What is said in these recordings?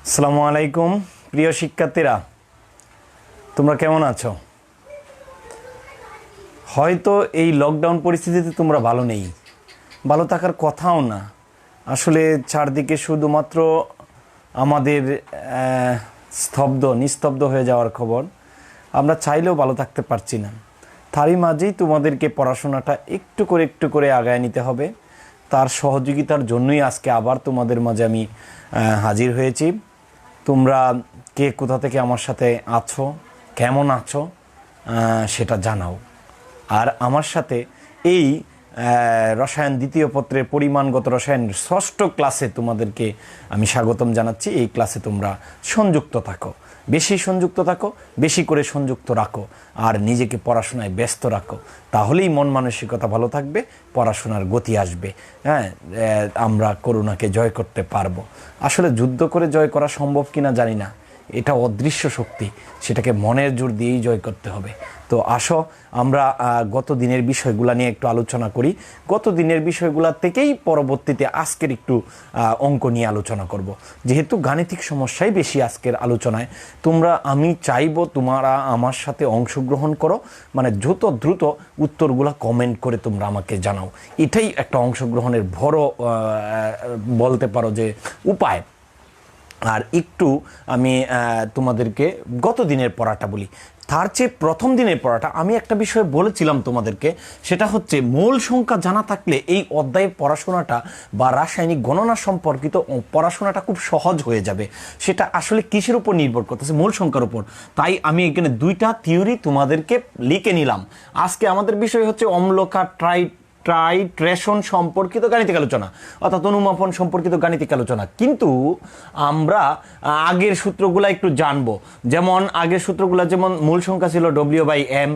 আসসালামু আলাইকুম প্রিয় শিক্ষার্থীরা, তোমরা কেমন আছো? হয়তো এই লকডাউন পরিস্থিতিতে তোমরা ভালো নেই, ভালো থাকার কথাও না। আসলে চারদিকে শুধুমাত্র আমাদের নিস্তব্ধ হয়ে যাওয়ার খবর। আমরা চাইলেও ভালো থাকতে পারছি না। তারই মাঝেই তোমাদেরকে পড়াশোনাটা একটু করে আগায় নিতে হবে। তার সহযোগিতার জন্যই আজকে আবার তোমাদের মাঝে আমি হাজির হয়েছি। তোমরা কে কোথা থেকে আমার সাথে আছো, কেমন আছো সেটা জানাও। আর আমার সাথে এই রসায়ন দ্বিতীয় পত্রের পরিমাণগত রসায়ন ষষ্ঠ ক্লাসে তোমাদেরকে আমি স্বাগতম জানাচ্ছি। এই ক্লাসে তোমরা সংযুক্ত থাকো, বেশি সংযুক্ত থাকো, বেশি করে সংযুক্ত রাখো, আর নিজেকে পড়াশোনায় ব্যস্ত রাখো। তাহলেই মন মানসিকতা ভালো থাকবে, পড়াশোনার গতি আসবে। আমরা করোনাকে জয় করতে পারবো। আসলে যুদ্ধ করে জয় করা সম্ভব কিনা জানি না, এটা অদৃশ্য শক্তি, সেটাকে মনের জোর দিয়েই জয় করতে হবে। তো আসো আমরা গত দিনের বিষয়গুলো নিয়ে একটু আলোচনা করি। গত দিনের বিষয়গুলো থেকেই পরবর্তীতে আজকের একটু অঙ্ক নিয়ে আলোচনা করব। যেহেতু গাণিতিক সমস্যাই বেশি আজকের আলোচনায়, আমি চাইবো তোমরা আমার সাথে অংশগ্রহণ করো, মানে যত দ্রুত উত্তরগুলো কমেন্ট করে তোমরা আমাকে জানাও। এটাই একটা অংশগ্রহণের বড় বলতে পারো যে উপায়। আর একটু আমি তোমাদেরকে গত দিনের পড়াটা বলি। তার চেয়ে প্রথম দিনের পড়াটা আমি একটা বিষয় বলেছিলাম তোমাদেরকে, সেটা হচ্ছে মূল সংখ্যা জানা থাকলে এই অধ্যায়ের পড়াশোনাটা বা রাসায়নিক গণনা সম্পর্কিত পড়াশোনাটা খুব সহজ হয়ে যাবে। সেটা আসলে কিসের উপর নির্ভর করতেছে? মূল সংখ্যার উপর। তাই আমি এখানে দুইটা থিওরি তোমাদেরকে লিখে নিলাম। আজকে আমাদের বিষয় হচ্ছে অম্লকার ট্রাইট্রেশন সম্পর্কিত গাণিতিক আলোচনা, অর্থাৎ অনুমাপন সম্পর্কিত গাণিতিক আলোচনা। কিন্তু আমরা আগের সূত্রগুলো একটু জানবো। যেমন আগের সূত্রগুলো, যেমন মূল সংখ্যা ছিল W/M,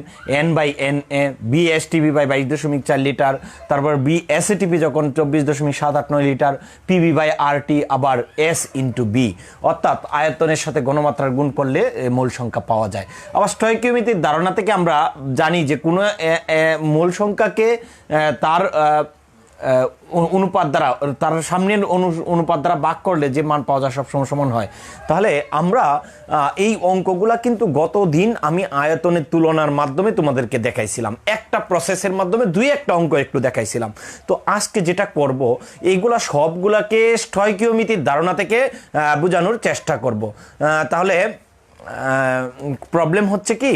N/NA, B/STB/22.4 লিটার, তারপর B/SATP যখন 24.789 লিটার, PB/RT, আবার S/B, অর্থাৎ আয়তনের সাথে ঘনমাত্রার গুণ করলে মূল সংখ্যা পাওয়া যায়। আবার স্টয়কিওমেট্রির ধারণা থেকে আমরা জানি যে কোনো মূল সংখ্যাকে তার অনুপাত দ্বারা, তার সামনের অনুপাত দ্বারা ভাগ করলে যে মান পাওয়া যায় সবসময় সমান হয়। তাহলে আমরা এই অঙ্কগুলা কিন্তু গত দিন আমি আয়তনের তুলনার মাধ্যমে তোমাদেরকে দেখাইছিলাম, একটা প্রসেসের মাধ্যমে দুই একটা অঙ্ক একটু দেখাইছিলাম। তো আজকে যেটা করব, এইগুলা সবগুলাকে স্টয়কিওমেট্রির ধারণা থেকে বোঝানোর চেষ্টা করব। তাহলে প্রবলেম হচ্ছে কি,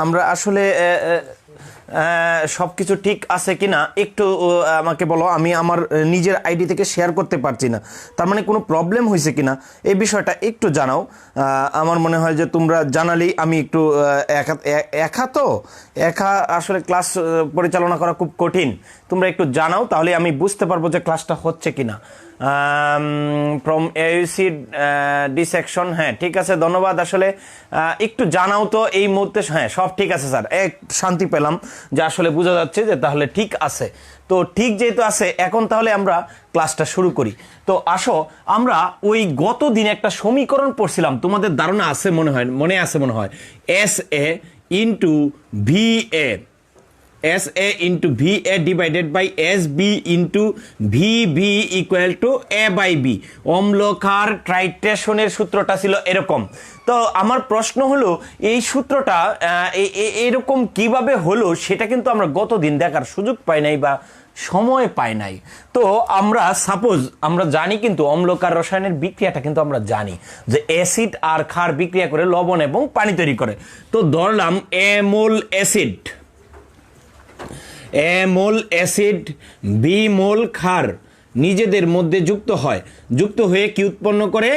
আমরা আসলে সব কিছু ঠিক আছে কিনা একটু আমাকে বলো। আমি আমার নিজের আইডি থেকে শেয়ার করতে পারছি না, তার মানে কোনো প্রবলেম হয়েছে কিনা এই বিষয়টা একটু জানাও। আমার মনে হয় যে তোমরা জানালেই আমি একটু একা আসলে ক্লাস পরিচালনা করা খুব কঠিন। তোমরা একটু জানাও, তাহলে আমি বুঝতে পারবো যে ক্লাসটা হচ্ছে কিনা। ফ্রম AUC ডিসেকশন, হ্যাঁ ঠিক আছে, ধন্যবাদ। আসলে একটু জানাও তো এই মুহূর্তে। হ্যাঁ সব ঠিক আছে স্যার, এক শান্তি পেলাম যে আসলে বোঝা যাচ্ছে যে তাহলে ঠিক আছে। তো ঠিক যেহেতু আছে, এখন তাহলে আমরা ক্লাসটা শুরু করি। তো আসো, আমরা ওই গত দিন একটা সমীকরণ পড়ছিলাম, তোমাদের ধারণা আছে মনে হয় SA into VA, SA into VA divided by SB into VB equal to A/B। অম্লকার ট্রাইট্রেশনের সূত্রটা ছিল এরকম। তো আমার প্রশ্ন হলো, এই সূত্রটা এরকম কিভাবে হলো সেটা কিন্তু আমরা গত দিন দেখার সুযোগ পাই নাই বা সময় পায় নাই। তো আমরা জানি কিন্তু অম্লকার রসায়নের বিক্রিয়াটা কিন্তু আমরা জানি যে অ্যাসিড আর ক্ষার বিক্রিয়া করে লবণ এবং পানি তৈরি করে। তো ধরলাম A মোল অ্যাসিড B মোল ক্ষার নিজেদের মধ্যে যুক্ত হয়ে কি উৎপন্ন করে?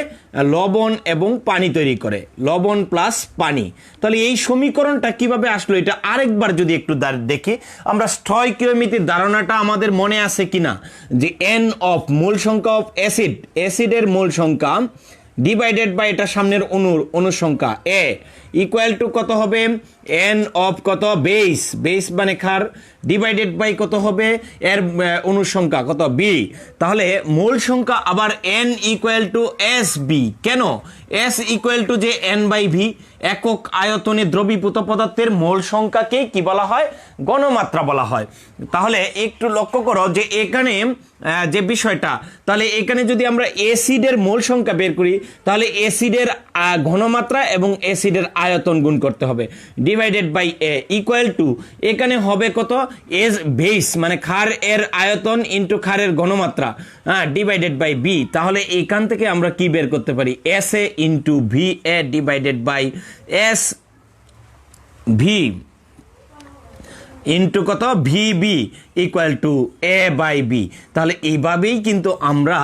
লবণ এবং পানি তৈরি করে, লবণ প্লাস পানি। তাহলে এই সমীকরণটা কিভাবে আসলো, এটা আরেকবার যদি একটু দেখি। আমরা স্টয়কিওমেট্রির ধারণাটা আমাদের মনে আছে কিনা, যে N অফ মূল সংখ্যা অফ অ্যাসিডের মূল সংখ্যা ডিভাইডেড বাই এটা সামনের অনুর সংখ্যা A ইকুয়াল টু কত হবে এন অফ কত বেস, বেস মানে ক্ষার, ডিভাইডেড বাই কত হবে এর অনুসংখ্যা কত বি। তাহলে মূল সংখ্যা আবার N equal to S B. কেন? এস ইকুয়াল টু যে এন বাই ভি, একক আয়তনে দ্রবীভূত পদার্থের মোল সংখ্যাকে কি বলা হয়? ঘনমাত্রা বলা হয়। তাহলে একটু লক্ষ্য করো যে এখানে যে বিষয়টা, তাহলে এখানে যদি আমরা অ্যাসিডের মোল সংখ্যা বের করি তাহলে অ্যাসিডের ঘনমাত্রা এবং অ্যাসিডের আয়তন গুণ করতে হবে, divided by A equal to এখানে হবে কত এস বেস মানে ক্ষার এর আয়তন ইন্টু ক্ষারের ঘনমাত্রা, ডিভাইডেড বাই বি। তাহলে এখান থেকে আমরা কি বের করতে পারি? S A into V A divided by S V into কত V B equal to A by B. তাহলে এইভাবেই কিন্তু আমরা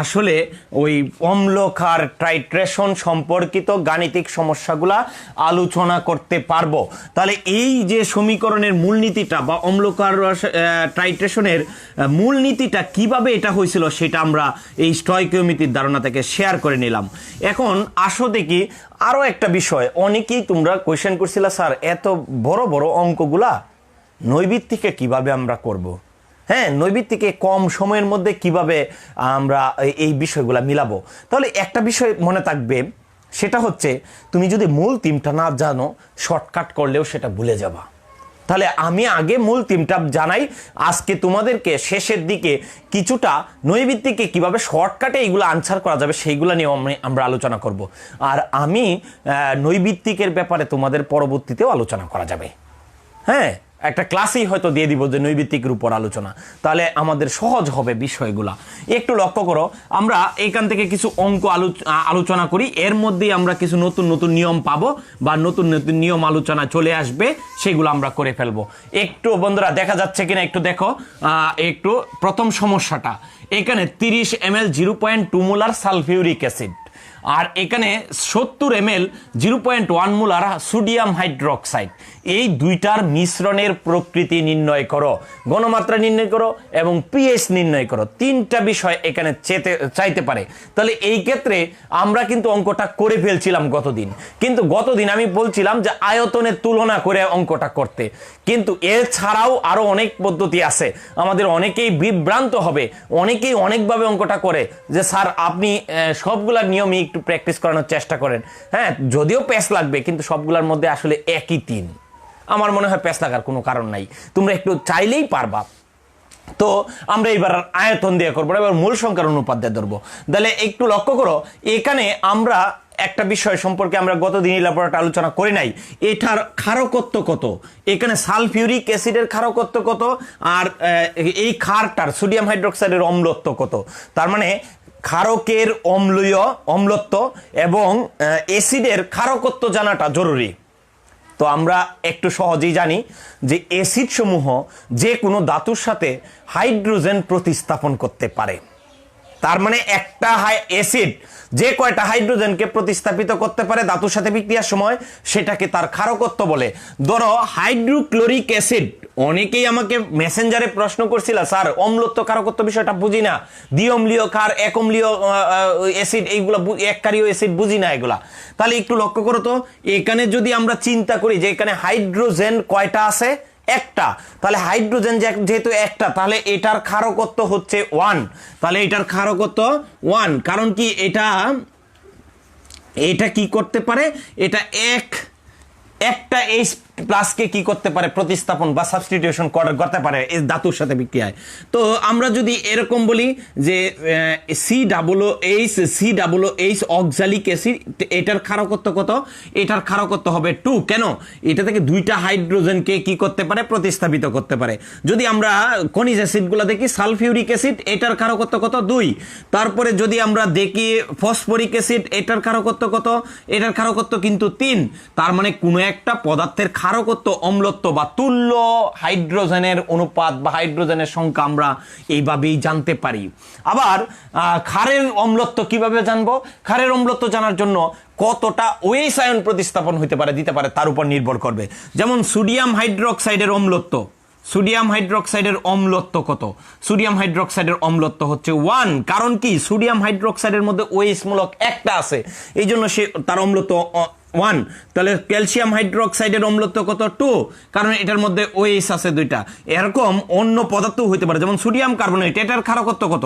আসলে ওই অম্ল ক্ষার টাইট্রেশন সম্পর্কিত গাণিতিক সমস্যাগুলা আলোচনা করতে পারবো। তাহলে এই যে সমীকরণের মূলনীতিটা বা অম্ল ক্ষার টাইট্রেশনের মূলনীতিটা কিভাবে এটা হয়েছিল সেটা আমরা এই স্টয়কিওমেট্রির ধারণা থেকে শেয়ার করে নিলাম। এখন আসো দেখি আরও একটা বিষয়। অনেকেই তোমরা কোয়েশ্চেন করছিলা, স্যার এত বড় বড় অঙ্কগুলা নৈবিত্তিকে কিভাবে আমরা করব। হ্যাঁ, নৈবিত্তিকে কম সময়ের মধ্যে কিভাবে আমরা এই বিষয়গুলো মিলাবো। তাহলে একটা বিষয় মনে থাকবে, সেটা হচ্ছে তুমি যদি মূল থিমটা না জানো শর্টকাট করলেও সেটা ভুলে যাবা। তাহলে আমি আগে মূল থিমটা জানাই, আজকে তোমাদেরকে শেষের দিকে কিছুটা নৈবিত্তিকে কিভাবে শর্টকাটে এইগুলো আনসার করা যাবে সেইগুলো নিয়ে আমরা আলোচনা করব। আর আমি নৈবিত্তিকের ব্যাপারে তোমাদের পরবর্তীতেও আলোচনা করা যাবে। হ্যাঁ, একটা ক্লাসেই হয়তো দিয়ে দিব যে নৈবিত্তিকের উপর আলোচনা, তাহলে আমাদের সহজ হবে বিষয়গুলা। একটু লক্ষ্য করো, আমরা এইখান থেকে কিছু অঙ্ক আলোচনা করি, এর মধ্যেই আমরা কিছু নতুন নতুন নিয়ম পাবো বা নতুন নতুন নিয়ম আলোচনা চলে আসবে, সেগুলো আমরা করে ফেলবো। একটু বন্ধুরা দেখা যাচ্ছে কিনা একটু দেখো। একটু প্রথম সমস্যাটা, এখানে 30 ml 0.2 মোলার সালফিউরিক অ্যাসিড, আর এখানে 70 ml 0.1 মোলার সোডিয়াম হাইড্রোক্সাইড, এই দুইটার মিশ্রণের প্রকৃতি নির্ণয় করো, ঘনমাত্রা নির্ণয় করো এবং পিএইচ নির্ণয় করো। তিনটা বিষয় এখানে চাইতে পারে। তাহলে এই ক্ষেত্রে আমরা কিন্তু অঙ্কটা করে ফেলছিলাম গতদিন, কিন্তু গতদিন আমি বলছিলাম যে আয়তনের তুলনা করে অঙ্কটা করতে, কিন্তু এছাড়াও আরো অনেক পদ্ধতি আছে। আমাদের অনেকেই বিভ্রান্ত হবে, অনেকেই অনেকভাবে অঙ্কটা করে যে স্যার আপনি সবগুলা নিয়মই একটু প্র্যাকটিস করানোর চেষ্টা করেন। হ্যাঁ, যদিও প্যাচ লাগবে কিন্তু সবগুলোর মধ্যে আসলে একই তিন। আমার মনে হয় প্যাচ লাগার কোনো কারণ নাই, তোমরা একটু চাইলেই পারবা। তো আমরা এবার আয়তন দিয়ে করবো, এবার মূল সংখ্যার অনুপাত দিয়ে ধরবো। তাহলে একটু লক্ষ্য করো, এখানে আমরা একটা বিষয় সম্পর্কে আমরা গতদিন ল্যাবরেটরি আলোচনা করি নাই, এটার ক্ষারকত্ব কত, এখানে সালফিউরিক অ্যাসিডের ক্ষারকত্ব কত, আর এই ক্ষারটার সোডিয়াম হাইড্রোক্সাইডের অম্লত্ব কত। তার মানে ক্ষারকের অম্লত্ব এবং অ্যাসিডের ক্ষারকত্ব জানাটা জরুরি। তো আমরা একটু সহজেই জানি যে অ্যাসিড সমূহ যে কোনো ধাতুর সাথে হাইড্রোজেন প্রতিস্থাপন করতে পারে। তার মানে একটা অ্যাসিড যে কয়টা হাইড্রোজেনকে প্রতিস্থাপিত করতে পারে ধাতুর সাথে বিক্রিয়ার সময়, সেটাকে তার ক্ষারকত্ব বলে। ধরো হাইড্রোক্লোরিক অ্যাসিড, অনেকেই আমাকে মেসেঞ্জারে প্রশ্ন করছিল, স্যার অম্লত্ব ক্ষারকত্ব বিষয়টা বুঝি না, দ্বিঅম্লীয় ক্ষার, এক অম্লীয় অ্যাসিড, এইগুলো এককারীয় অ্যাসিড বুঝি না এগুলা। তাহলে একটু লক্ষ্য করো তো, এখানে যদি আমরা চিন্তা করি যে এখানে হাইড্রোজেন কয়টা আছে, একটা, তাহলে হাইড্রোজেন যেহেতু একটা, তাহলে এটার ক্ষারকত্ব হচ্ছে 1। তাহলে এটার ক্ষারকত্ব 1, কারণ কি এটা কি করতে পারে, এটা একটা এইচ প্লাসকে কি করতে পারে, প্রতিস্থাপন বা সাবস্টিটিউশন করতে পারে এই ধাতুর সাথে বিক্রিয়ায়। তো আমরা যদি এরকম বলি যে COOH অক্সালিক অ্যাসিড, এটার ক্ষারকত্ব কত, এটার ক্ষারকত্ব হবে 2। কেন? এটা থেকে দুইটা হাইড্রোজেনকে কি করতে পারে, প্রতিস্থাপিত করতে পারে। যদি আমরা খনিজ অ্যাসিডগুলো দেখি, সালফিউরিক অ্যাসিড, এটার ক্ষারকত্ব কত, 2। তারপরে যদি আমরা দেখি ফসফরিক অ্যাসিড, এটার ক্ষারকত্ব কত, এটার ক্ষারকত্ব কিন্তু 3। তার মানে কোনো একটা পদার্থের ক্ষারকত্ব, অম্লত্ব বা তুল্য হাইড্রোজেনের অনুপাত বা হাইড্রোজেনের সংখ্যা আমরা এইভাবেই জানতে পারি। আবার ক্ষারের অম্লত্ব কিভাবে জানবো? ক্ষারের অম্লত্ব জানার জন্য কতটা OH আয়ন প্রতিস্থাপন হতে পারে, দিতে পারে, তার উপর নির্ভর করবে। যেমন সোডিয়াম হাইড্রোক্সাইডের অম্লত্ব, সোডিয়াম হাইড্রোক্সাইডের অম্লত্ব কত, সোডিয়াম হাইড্রোক্সাইডের অম্লত্ব হচ্ছে 1। কারণ কি, সোডিয়াম হাইড্রোক্সাইডের মধ্যে OH মূলক একটা আছে, এই জন্য সে তার অম্লত্ব 1, তাহলে ক্যালসিয়াম হাইড্রোক্সাইডের অম্লত্ব কত 2, কারণ এটার মধ্যে OH আছে 2টা। এরকম অন্য পদার্থও হইতে পারে, যেমন সোডিয়াম কার্বনেট, এটার ক্ষারকত্ব কত,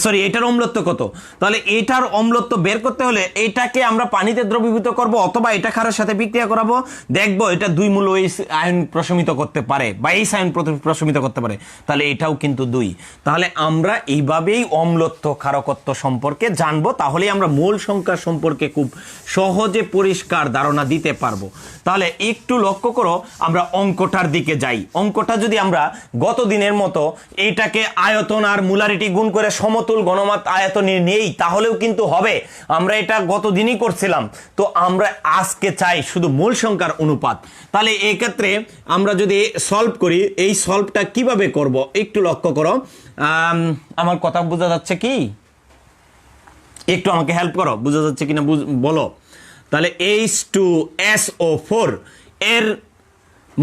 সরি এটার অম্লত্ব কত। তাহলে এটার অম্লত্ব বের করতে হলে এটাকে আমরা পানিতে দ্রবীভূত করব অথবা এটা ক্ষারের সাথে বিক্রিয়া করাবো, দেখবো এটা 2 মূল OH আয়ন প্রশমিত করতে পারে বা এই আয়ন প্রশমিত করতে পারে, তাহলে এটাও কিন্তু 2। তাহলে আমরা এইভাবেই অম্লত্ব ক্ষারকত্ব সম্পর্কে জানবো, তাহলেই আমরা মোল সংখ্যা সম্পর্কে খুব সহজে পরিষ্কার ধারণা দিতে পারবো। তাহলে একটু লক্ষ্য করো, আমরা অঙ্কটার দিকে যাই। অঙ্কটা যদি আমরা গত দিনের মতো এইটাকে আয়তন আর মোলারিটি গুণ করে সমতুল ঘনমাত্রা আয়তনে নেই তাহলেও কিন্তু হবে, আমরা এটা গত দিনই করছিলাম। তো আমরা আজকে চাই শুধু মূল সংখ্যার অনুপাত। তাহলে এই ক্ষেত্রে আমরা যদি সলভ করি, এই সলভটা কিভাবে করব একটু লক্ষ্য করো। আমার কথা বোঝা যাচ্ছে কি? একটু আমাকে হেল্প করো, বোঝা যাচ্ছে কিনা বলো। তাহলে H2SO4 এর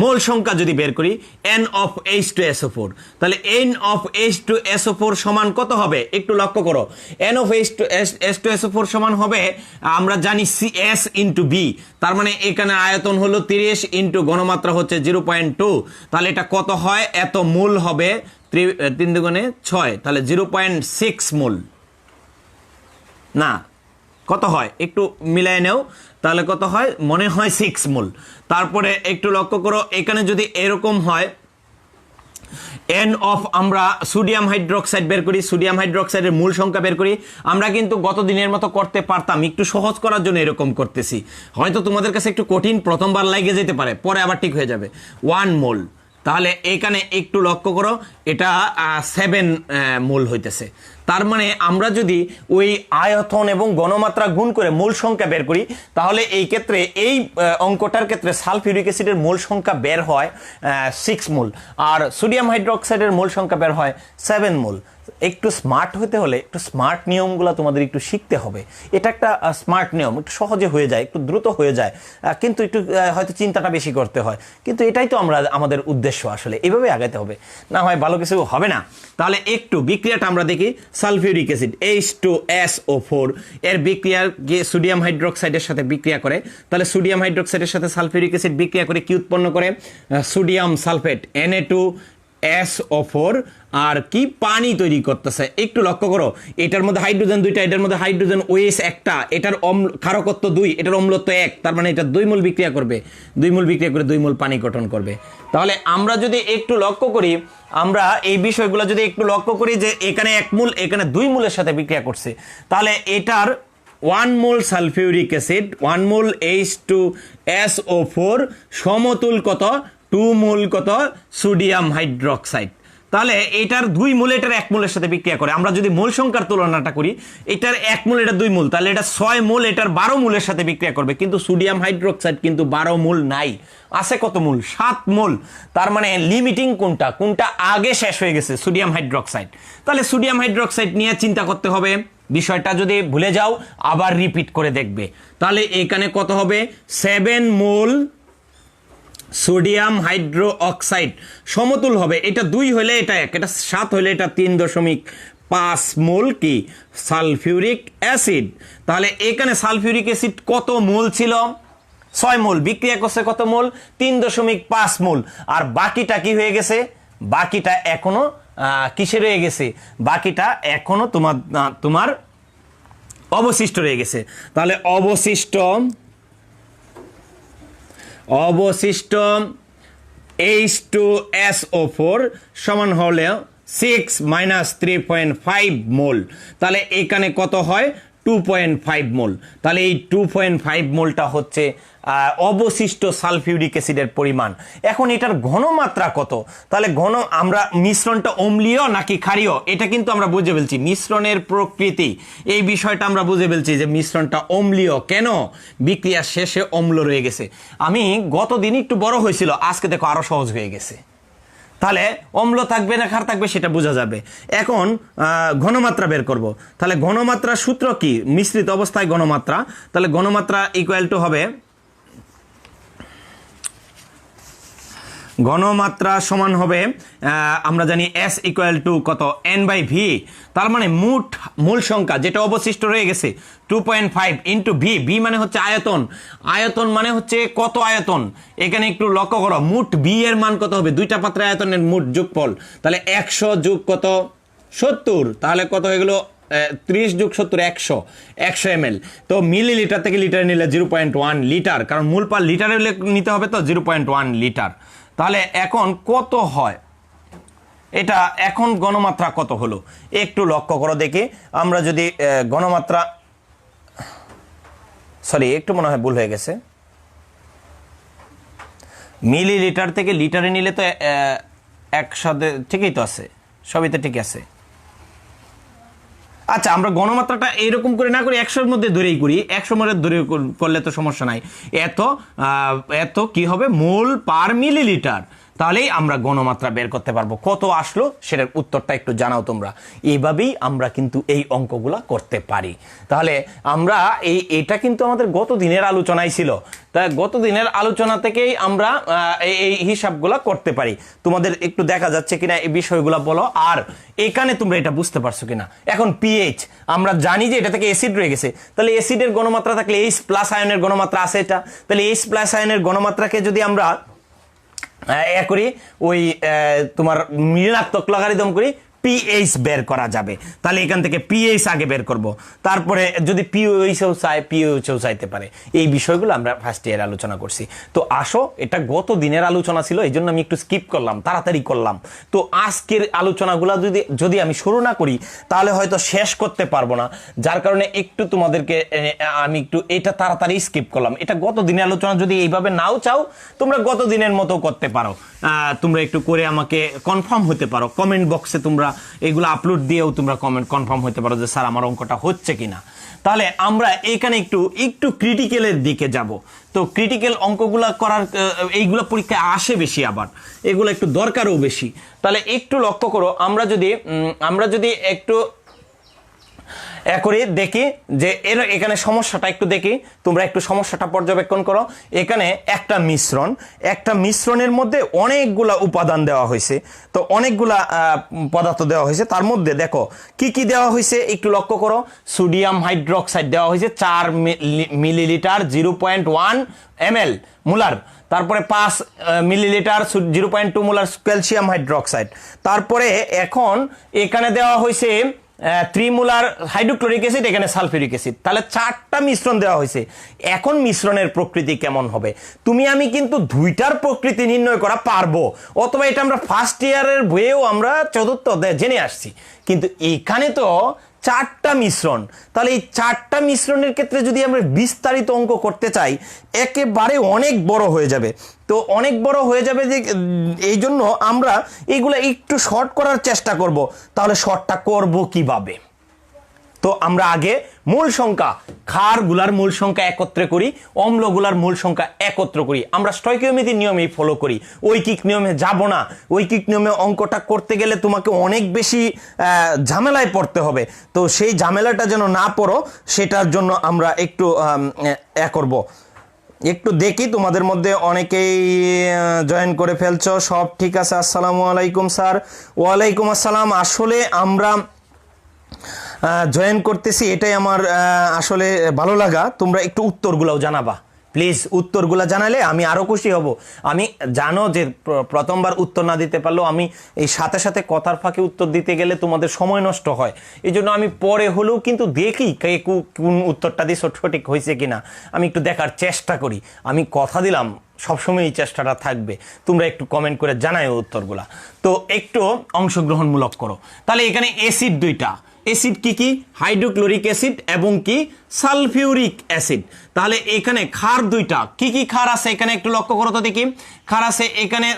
মোল সংখ্যা যদি বের করি N of H2SO4, তাহলে N of H2SO4 সমান কত হবে একটু লক্ষ্য করো। N of H2SO4 সমান হবে, আমরা জানি CS ইন্টু B, তার মানে এখানে আয়তন হলো 30 ইন্টু ঘনমাত্রা হচ্ছে 0.2, তাহলে এটা কত হয়, এত মোল হবে 3 দুগুণে 6, তাহলে 0.6 মোল না, কত হয় একটু মিলাই নেও, তাহলে কত হয় মনে হয় 6 মোল। তারপরে একটু লক্ষ্য করো, এখানে যদি এরকম হয় N অফ আমরা সোডিয়াম হাইড্রোক্সাইড বের করি, সোডিয়াম হাইড্রোক্সাইডের মূল সংখ্যা বের করি। আমরা কিন্তু গত দিনের মতো করতে পারতাম, একটু সহজ করার জন্য এরকম করতেছি। হয়তো তোমাদের কাছে একটু কঠিন প্রথমবার লাগে যেতে পারে, পরে আবার ঠিক হয়ে যাবে। 1 মোল, তাহলে এখানে একটু লক্ষ্য করো এটা 7 মোল হইতেছে। তার মানে আমরা যদি ওই আয়তন এবং ঘনমাত্রা গুণ করে মূল সংখ্যা বের করি, তাহলে এই ক্ষেত্রে এই অঙ্কটার ক্ষেত্রে সালফিউরিক অ্যাসিডের মূল সংখ্যা বের হয় 6 মোল, আর সোডিয়াম হাইড্রোক্সাইডের মূল সংখ্যা বের হয় 7 মোল। একটু স্মার্ট হতে হলে একটু স্মার্ট নিয়মগুলো তোমাদের একটু শিখতে হবে। এটা একটা স্মার্ট নিয়ম, একটু সহজে হয়ে যায়, একটু দ্রুত হয়ে যায়, কিন্তু একটু হয়তো চিন্তাটা বেশি করতে হয়, কিন্তু এটাই তো আমাদের উদ্দেশ্য, আসলে এভাবে আগাইতে হবে, না হয় ভালো কিছু হবে না। তাহলে একটু বিক্রিয়াটা আমরা দেখি। সালফিউরিক অ্যাসিড H2SO4 এর বিক্রিয়ার সোডিয়াম হাইড্রোক্সাইডের সাথে বিক্রিয়া করে, তাহলে সোডিয়াম হাইড্রোক্সাইডের সাথে সালফিউরিক অ্যাসিড বিক্রিয়া করে কি উৎপন্ন করে, সোডিয়াম সালফেট Na2SO4 আর কি পানি তৈরি করতেছে। একটু লক্ষ্য করো, এটার মধ্যে হাইড্রোজেন 2টা, এটার মধ্যে হাইড্রোজেন OH একটা, এটার ক্ষারকত্ব 2, এটার অম্লত্ব 1, তার মানে এটা 2 মোল বিক্রিয়া করবে, 2 মোল বিক্রিয়া করে 2 মোল পানি গঠন করবে। তাহলে আমরা যদি একটু লক্ষ্য করি, আমরা এই বিষয়গুলো যদি একটু লক্ষ্য করি যে এখানে 1 মোল এখানে 2 মোলের সাথে বিক্রিয়া করছে, তাহলে এটার 1 মোল সালফিউরিক অ্যাসিড 1 মোল H2SO4 সমতুল কত 2 মোল কত সোডিয়াম হাইড্রোক্সাইড। তাহলে এটার 2 মোল এটার 1 মোলের সাথে বিক্রিয়া করে। আমরা যদি মোল সংখ্যার তুলনাটা করি, এটার 1 মোল এটা 2 মোল, তাহলে এটা 6 মোল এটার 12 মোলের সাথে বিক্রিয়া করবে, কিন্তু সোডিয়াম হাইড্রোক্সাইড কিন্তু 12 মোল নাই, আছে কত মোল 7 মোল। তার মানে লিমিটিং কোনটা আগে শেষ হয়ে গেছে, সোডিয়াম হাইড্রোক্সাইড। তাহলে সোডিয়াম হাইড্রোক্সাইড নিয়ে চিন্তা করতে হবে, বিষয়টা যদি ভুলে যাও আবার রিপিট করে দেখবে। তাহলে এখানে কত হবে 7 মোল সোডিয়াম হাইড্রো অক্সাইড সমতুল হবে, এটা 2 হলে এটা 1, এটা 7 হলে এটা 3.5 মোল কি সালফিউরিক অ্যাসিড। তাহলে এখানে সালফিউরিক অ্যাসিড কত মোল ছিল 6 মোল, বিক্রিয়া করছে কত মোল 3.5 মোল, আর বাকিটা কি হয়ে গেছে, বাকিটা এখনো কিসে রয়ে গেছে, বাকিটা এখনো তোমার অবশিষ্ট রয়ে গেছে। তাহলে অবশিষ্ট H2SO4 সমান হলে 6 মাইনাস 3.5 মোল, তাহলে এখানে কত হয় 2.5 মোল। তাহলে এই 2.5 মোলটা হচ্ছে অবশিষ্ট সালফিউরিক অ্যাসিডের পরিমাণ। এখন এটার ঘনমাত্রা কত, তাহলে আমরা মিশ্রণটা অম্লীয় নাকি ক্ষারীয় এটা কিন্তু আমরা বুঝে ফেলছি, মিশ্রণের প্রকৃতি এই বিষয়টা আমরা বুঝে ফেলছি যে মিশ্রণটা অম্লীয়, কেন বিক্রিয়া শেষে অম্ল রয়ে গেছে। আমি গত দিন একটু বড় হয়েছিল, আজকে দেখো আরো সহজ হয়ে গেছে। তাহলে অম্ল থাকবে না ক্ষার থাকবে সেটা বোঝা যাবে। এখন ঘনমাত্রা বের করব, তাহলে ঘনমাত্রার সূত্র কি, মিশ্রিত অবস্থায় ঘনমাত্রা, তাহলে ঘনমাত্রা ইকুয়াল টু হবে ঘনমাত্রা সমান হবে আমরা জানি S ইকুয়াল টু কত n/v, তার মানে মূল সংখ্যা যেটা অবশিষ্ট রয়ে গেছে 2.5 ইন্টু ভি, ভি মানে হচ্ছে আয়তন, আয়তন মানে হচ্ছে কত আয়তন, এখানে একটু লক্ষ্য করো মোট ভি এর মান কত হবে, দুইটা পাত্রের আয়তনের মোট যোগফল, তাহলে 100 যোগ কত 70, তাহলে কত হয়ে গেল 30 যোগ 70 100 ml। তো মিলিলিটার থেকে লিটার নিলে 0.1 লিটার, কারণ মূল পার লিটারে নিতে হবে তো 0.1 লিটার। তাহলে এখন কত হয় এটা, এখন ঘনমাত্রা কত হলো একটু লক্ষ্য করো দেখি। আমরা যদি ঘনমাত্রা একটু মনে হয় ভুল হয়ে গেছে, মিলিলিটার থেকে লিটারে নিলে তো একসাথে ঠিকই তো আছে, সবই তো ঠিক আছে। আচ্ছা, আমরা ঘনমাত্রাটা এরকম করে না করি, 100-এর মধ্যে ধরেই করি, 100 মধ্যে ধরে করলে তো সমস্যা নাই। এত কি হবে মোল পার মিলিলিটার, তাহলেই আমরা ঘনমাত্রা বের করতে পারবো। কত আসলো সেটার উত্তরটা একটু জানাও তোমরা। এইভাবেই আমরা কিন্তু এই অঙ্কগুলা করতে পারি। তাহলে আমরা এটা কিন্তু আমাদের গত দিনের আলোচনায় ছিল, তাই গত দিনের আলোচনা থেকেই আমরা এই হিসাবগুলা করতে পারি। তোমাদের একটু দেখা যাচ্ছে কিনা এই বিষয়গুলো বলো, আর এখানে তোমরা এটা বুঝতে পারছো কিনা। এখন পিএইচ আমরা জানি যে এটা থেকে অ্যাসিড রয়ে গেছে, তাহলে অ্যাসিডের ঘনমাত্রা থাকলে H+ আয়নের ঘনমাত্রা আছে এটা, তাহলে H+ আয়নের ঘনমাত্রাকে যদি আমরা করি ওই তোমার ঋণাত্মক লগারিদম করি, পিএইচ বের করা যাবে। তাহলে এখান থেকে পিএইচ আগে বের করব, তারপরে যদি পিওএইচও চায় পিওএইচও চাইতে পারে। এই বিষয়গুলো আমরা ফার্স্ট ইয়ার আলোচনা করছি। তো আসো, এটা গত দিনের আলোচনা ছিল, এই জন্য আমি একটু স্কিপ করলাম, তাড়াতাড়ি করলাম। তো আজকের আলোচনাগুলো যদি আমি শুরু না করি তাহলে হয়তো শেষ করতে পারবো না, যার কারণে একটু তোমাদেরকে আমি একটু এটা তাড়াতাড়ি স্কিপ করলাম। এটা গত দিনের আলোচনা, যদি এইভাবে নাও চাও তোমরা গত দিনের মতো করতে পারো, তোমরা একটু করে আমাকে কনফার্ম হতে পারো কমেন্ট বক্সে, তোমরা এগুলো আপলোড দিয়েও তোমরা কনফার্ম হতে পারো যে স্যার আমার অঙ্কটা হচ্ছে কিনা। তাহলে আমরা এখানে একটু ক্রিটিক্যালের দিকে যাব। তো ক্রিটিক্যাল অঙ্কগুলা করার এইগুলো পরীক্ষায় আসে বেশি, আবার এগুলো একটু দরকারও বেশি। তাহলে একটু লক্ষ্য করো, আমরা যদি একটু করে দেখি যে এখানে সমস্যাটা একটু দেখি, তোমরা একটু সমস্যাটা পর্যবেক্ষণ করো। এখানে একটা মিশ্রণের মধ্যে অনেকগুলা উপাদান দেওয়া হয়েছে, তো অনেকগুলা পদার্থ দেওয়া হয়েছে। তার মধ্যে দেখো কি কি দেওয়া হয়েছে একটু লক্ষ্য করো। সোডিয়াম হাইড্রোক্সাইড দেওয়া হয়েছে 4 মিলিলিটার 0.1 ml মোলার, তারপরে 5 মিলিলিটার 0.2 মোলার ক্যালসিয়াম হাইড্রোক্সাইড। তারপরে এখন এখানে দেওয়া হয়েছে 3 মোলার হাইড্রোক্লোরিক অ্যাসিড, এখানে সালফিউরিক অ্যাসিড। তাহলে 4টা মিশ্রণ দেওয়া হয়েছে। এখন মিশ্রণের প্রকৃতি কেমন হবে, আমি কিন্তু দুইটার প্রকৃতি নির্ণয় করা পারবো, অথবা এটা আমরা ফার্স্ট ইয়ারের বইয়েও আমরা চতুর্থ জেনে আসছি। কিন্তু এখানে তো 4টা মিশ্রণ, তাহলে এই 4টা মিশ্রণের ক্ষেত্রে যদি আমরা বিস্তারিত অঙ্ক করতে চাই একেবারে অনেক বড় হয়ে যাবে। তো অনেক বড় হয়ে যাবে, যে এই জন্য আমরা এইগুলা একটু শর্ট করার চেষ্টা করব। তাহলে শর্টটা করব কিভাবে? তো আমরা আগে মূল সংখ্যা, ক্ষারগুলার মূল সংখ্যা একত্রে করি, অম্লগুলার মূল সংখ্যা একত্র করি। আমরা স্টয়কিওমেট্রির নিয়মেই ফলো করি, ঐকিক নিয়মে যাব না। ঐকিক নিয়মে অঙ্কটা করতে গেলে তোমাকে অনেক বেশি ঝামেলায় পড়তে হবে। তো সেই ঝামেলাটা যেন না পড়ো, সেটার জন্য আমরা একটু করব। একটু দেখি তোমাদের মধ্যে অনেকেই জয়েন করে ফেলছো, সব ঠিক আছে। আসসালামু আলাইকুম স্যার। ওয়ালাইকুম আসসালাম। আসলে আমরা জয়েন করতেছি, এটাই আমার আসলে ভালো লাগা। তোমরা একটু উত্তরগুলোও জানাবা প্লিজ, উত্তরগুলো জানালে আমি আরো খুশি হব। আমি জানো যে প্রথমবার উত্তর না দিতে পারলেও আমি এই সাথে সাথে কথার ফাঁকে উত্তর দিতে গেলে তোমাদের সময় নষ্ট হয়, এই জন্য আমি পরে হলেও কিন্তু দেখি কে কোন উত্তরটা দিয়ে সঠিক হয়েছে কিনা, আমি একটু দেখার চেষ্টা করি। আমি কথা দিলাম সবসময় এই চেষ্টাটা থাকবে, তোমরা একটু কমেন্ট করে জানাও উত্তরগুলা। তো একটু অংশগ্রহণমূলক করো। তাহলে এখানে অ্যাসিড দুইটা, অ্যাসিড কি কি? হাইড্রোক্লোরিক অ্যাসিড এবং কি সালফিউরিক অ্যাসিড। তাহলে এখানে ক্ষার দুইটা, কি কি ক্ষার আছে এখানে একটু লক্ষ্য করো তো দেখি। ক্ষার আছে এখানে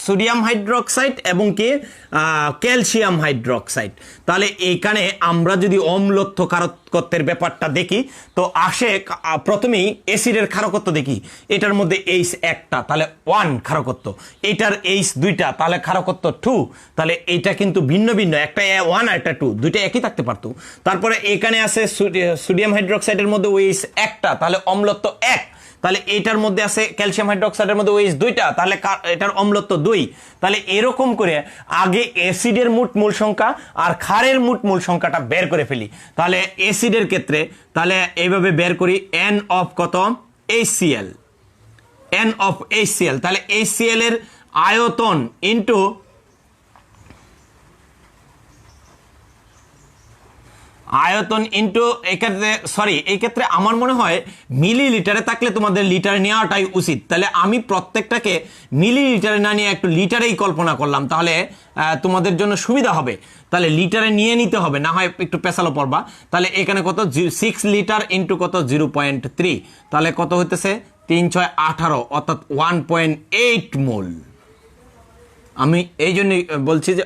সোডিয়াম হাইড্রোক্সাইড এবং কি ক্যালসিয়াম হাইড্রোক্সাইড। তাহলে এখানে আমরা যদি অম্লত্ব ক্ষারকত্বের ব্যাপারটা দেখি, তো আসে প্রথমেই অ্যাসিডের ক্ষারকত্ব দেখি। এটার মধ্যে H একটা, তাহলে 1 ক্ষারকত্ব। এটার H দুইটা, তাহলে ক্ষারকত্ব 2। তাহলে এটা কিন্তু ভিন্ন ভিন্ন, একটা 1 আর একটা 2, দুইটা একই থাকতে পারতো। তারপরে এখানে আছে সোডিয়াম হাইড্রোক্সাইডের মধ্যে OH একটা, তাহলে অম্লত্ব 1। তাহলে এটার মধ্যে আছে ক্যালসিয়াম হাইড্রোক্সাইডের মধ্যে OH দুইটা, তাহলে এটার অম্লত্ব 2। তাহলে এরকম করে আগে অ্যাসিডের মোট মূল সংখ্যা আর ক্ষারের মোট মূল সংখ্যাটা বের করে ফেলি। তাহলে অ্যাসিডের ক্ষেত্রে তাহলে এইভাবে বের করি, N অফ কত HCl, N অফ HCl, তাহলে HCl এর আয়তন ইনটু এক্ষেত্রে এই ক্ষেত্রে আমার মনে হয় মিলিলিটারে থাকলে তোমাদের লিটারে নেওয়াটাই উচিত। তাহলে আমি প্রত্যেকটাকে মিলিলিটারে না নিয়ে একটু লিটারেই কল্পনা করলাম, তাহলে তোমাদের জন্য সুবিধা হবে। তাহলে লিটারে নিয়ে নিতে হবে, না হয় একটু পেছালো পড়বা। তাহলে এখানে কত 6 লিটার ইন্টু কত 0.3, তাহলে কত হইতেছে 3 6 18, অর্থাৎ 1.8 মোল। আমি এই জন্য বলছি যে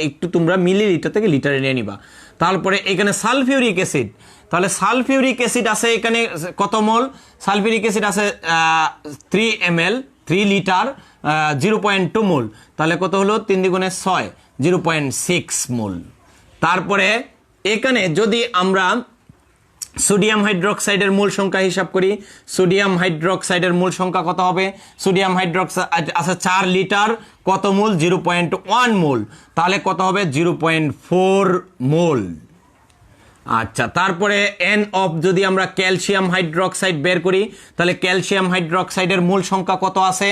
একটু তোমরা মিলিলিটার থেকে লিটারে নিয়ে নিবা। তারপরে এখানে সালফিউরিক অ্যাসিড, তাহলে সালফিউরিক অ্যাসিড আছে এখানে কত মোল? সালফিউরিক অ্যাসিড আছে 3 ml, 3 লিটার, 0.2 মোল। তাহলে কত হলো 3 দ্বিগুণে 6, 0.6 মোল। তারপরে এখানে যদি আমরা সোডিয়াম হাইড্রোক্সাইডের মূল সংখ্যা হিসাব করি, সোডিয়াম হাইড্রোক্সাইডের মূল সংখ্যা কত হবে? সোডিয়াম হাইড্রোক্সাইড আছে 4 লিটার, কত মোল? 0.1 মোল। তাহলে কত হবে? 0.4 মোল। আচ্ছা, তারপরে N অফ যদি আমরা ক্যালসিয়াম হাইড্রোক্সাইড বের করি, তাহলে ক্যালসিয়াম হাইড্রোক্সাইডের মূল সংখ্যা কত আছে?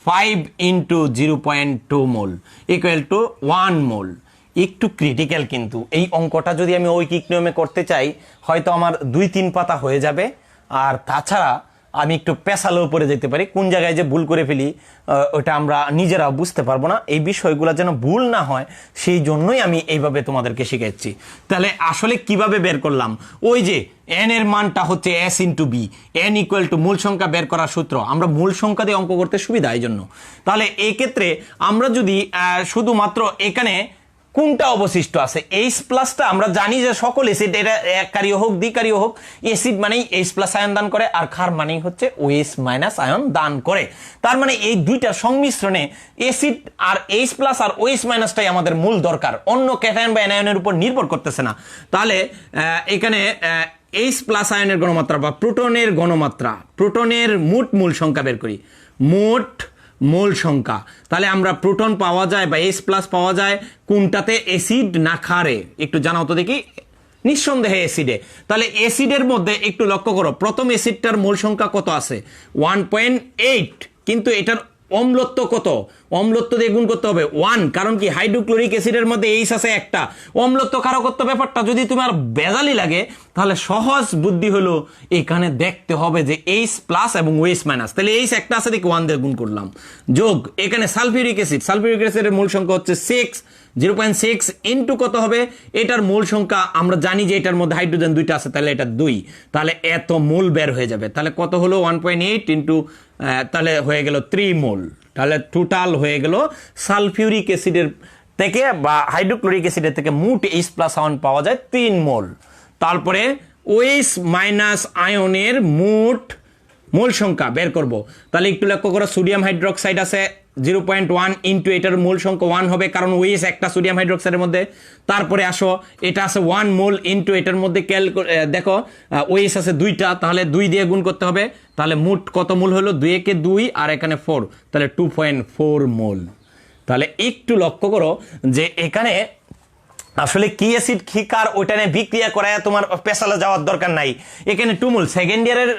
5 ইন্টু 0.2 মোল ইকুয়াল টু 1 মোল। একটু ক্রিটিক্যাল, কিন্তু এই অঙ্কটা যদি আমি ঐকিক নিয়মে করতে চাই হয়তো আমার 2-3 পাতা হয়ে যাবে, আর তাছাড়া আমি একটু পেছালেও পড়ে যেতে পারি। কোন জায়গায় যে ভুল করে ফেলি ওটা আমরা নিজেরাও বুঝতে পারবো না। এই বিষয়গুলো যেন ভুল না হয় সেই জন্যই আমি এইভাবে তোমাদেরকে শিখাচ্ছি। তাহলে আসলে কিভাবে বের করলাম? ওই যে n এর মানটা হচ্ছে S into B, n equal to মূল সংখ্যা বের করার সূত্র। আমরা মূল সংখ্যা দিয়ে অঙ্ক করতে সুবিধা এই জন্য। তাহলে এই ক্ষেত্রে আমরা যদি শুধুমাত্র এখানে কোনটা অবশিষ্ট আছে, H প্লাসটা আমরা জানি যে সকল অ্যাসিড এটা এককারীয় হোক দ্বিকারীয় হোক, অ্যাসিড মানেই H প্লাস আয়ন দান করে, আর ক্ষার মানেই হচ্ছে OH মাইনাস আয়ন দান করে। তার মানে এই দুইটার সংমিশ্রণে অ্যাসিড আর H প্লাস আর OH মাইনাসটাই আমাদের মূল দরকার, অন্য ক্যাটায়ন বা অ্যানায়নের উপর নির্ভর করতেছে না। তাহলে এখানে H প্লাস আয়নের গণমাত্রা বা প্রোটনের গণমাত্রা, প্রোটনের মোট মূল সংখ্যা বের করি, মোট মোল সংখ্যা। তাহলে আমরা প্রোটন পাওয়া যায় বা H প্লাস পাওয়া যায় কোনটাতে? অ্যাসিড না ক্ষারে? একটু জানাও তো দেখি। নিঃসন্দেহে অ্যাসিডে। তাহলে অ্যাসিডের মধ্যে একটু লক্ষ্য করো, প্রথম অ্যাসিডটার মোল সংখ্যা কত আছে? 1.8, কিন্তু এটার অম্লত্ব কত? অম্লত্ব দিয়ে গুণ করতে হবে 1, কারণ কি হাইড্রোক্লোরিক অ্যাসিডের মধ্যে H আছে একটা। অম্লত্ব ক্ষারকত্ব ব্যাপারটা যদি তোমার বেজালি লাগে তাহলে সহজ বুদ্ধি হলো এখানে দেখতে হবে যে H প্লাস এবং OH মাইনাস। তাহলে H একটা আছে দেখি 1 দিয়ে গুণ করলাম, যোগ এখানে সালফিউরিক অ্যাসিড, সালফিউরিক অ্যাসিডের মূল সংখ্যা হচ্ছে 6, 0.6 ইন্টু কত হবে? এটার মূল সংখ্যা আমরা জানি যে এটার মধ্যে হাইড্রোজেন 2টা আছে, তাহলে এটা 2, তাহলে এত মোল বের হয়ে যাবে। তাহলে কত হলো? 1.8 ইন্টু তাহলে হয়ে গেল 3 মোল। তাহলে টোটাল হয়ে গেল সালফিউরিক অ্যাসিডের থেকে বা হাইড্রোক্লোরিক অ্যাসিডের থেকে মোট H প্লাস আয়ন পাওয়া যায় 3 মোল। তারপরে OH মাইনাস আয়নের মোট মোল সংখ্যা বের করব। তাহলে একটু লক্ষ্য করো, সোডিয়াম হাইড্রোক্সাইড আছে 0.1 ইন্টু এটার মোল সংখ্যা 1 হবে, কারণ OH একটা সোডিয়াম হাইড্রোক্সাইডের মধ্যে। তারপরে আসো, এটা আছে 1 মোল ইন্টু এটার মধ্যে দেখো OH আছে 2টা, তাহলে 2 দিয়ে গুণ করতে হবে। তাহলে মোট কত মোল হলো? 2 একে 2 আর এখানে 4, তাহলে 2.4 মোল। তাহলে একটু লক্ষ্য করো যে এখানে আসলে কি অ্যাসিড কি কার ওইটা নিয়ে বিক্রিয়া করায় তোমার পেশালে যাওয়ার দরকার নাই। এখানে 2 মোল, সেকেন্ড ইয়ারের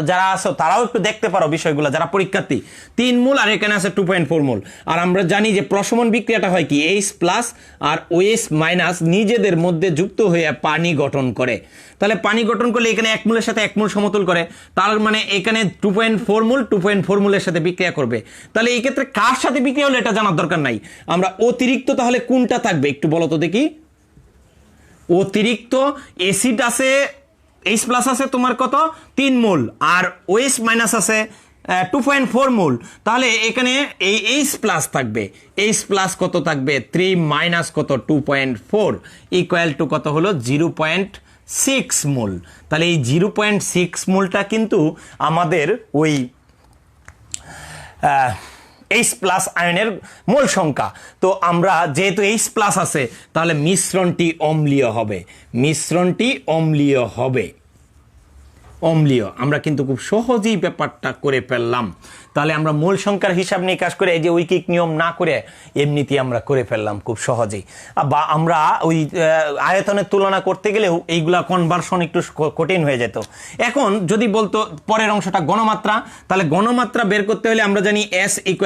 যারা আছো তারাও একটু দেখতে পারো বিষয়গুলো, যারা পরীক্ষার্থী। 3 মোল আর এখানে আছে 2.4 মোল। আর আমরা জানি যে প্রশমন বিক্রিয়াটা হয় কি, H প্লাস আর OH মাইনাস নিজেদের মধ্যে যুক্ত হয়ে পানি গঠন করে। তাহলে পানি গঠন করলে এখানে 1 মোলের সাথে 1 মোল সমতুল করে, তার মানে এখানে 2.4 মোল 2.4 মোলের সাথে বিক্রিয়া করবে। তাহলে এই ক্ষেত্রে কার সাথে বিক্রিয়া হলো এটা জানার দরকার নাই। আমরা অতিরিক্ত তাহলে কোনটা থাকবে একটু বলো তো দেখি। অতিরিক্ত অ্যাসিড আছে H প্লাস আছে তোমার কত? 3 মোল, আর OH মাইনাস আছে 2.4 মোল। তাহলে এখানে এই H প্লাস থাকবে, H প্লাস কত থাকবে? 3 মাইনাস কত? 2.4 ইকুয়াল টু কত হলো? 0.6 মোল। তাহলে এই 0.6 মোলটা কিন্তু আমাদের ওই H প্লাস আয়নের মোল সংখ্যা। তো আমরা যেহেতু H প্লাস আছে তাহলে মিশ্রণটি অম্লীয় হবে, মিশ্রণটি অম্লীয় হবে। অম্লীয়। আমরা কিন্তু খুব সহজেই ব্যাপারটা করে ফেললাম। তাহলে আমরা মূল সংখ্যার হিসাব নিকাশ করে এই যে ঐকিক নিয়ম না করে এমনিতেই আমরা করে ফেললাম খুব সহজেই। বা আমরা ওই আয়তনের তুলনা করতে গেলেও এইগুলা কনভার্সন একটু কঠিন হয়ে যেত। এখন যদি বলতো পরের অংশটা গণমাত্রা, তাহলে গণমাত্রা বের করতে হলে আমরা জানি S =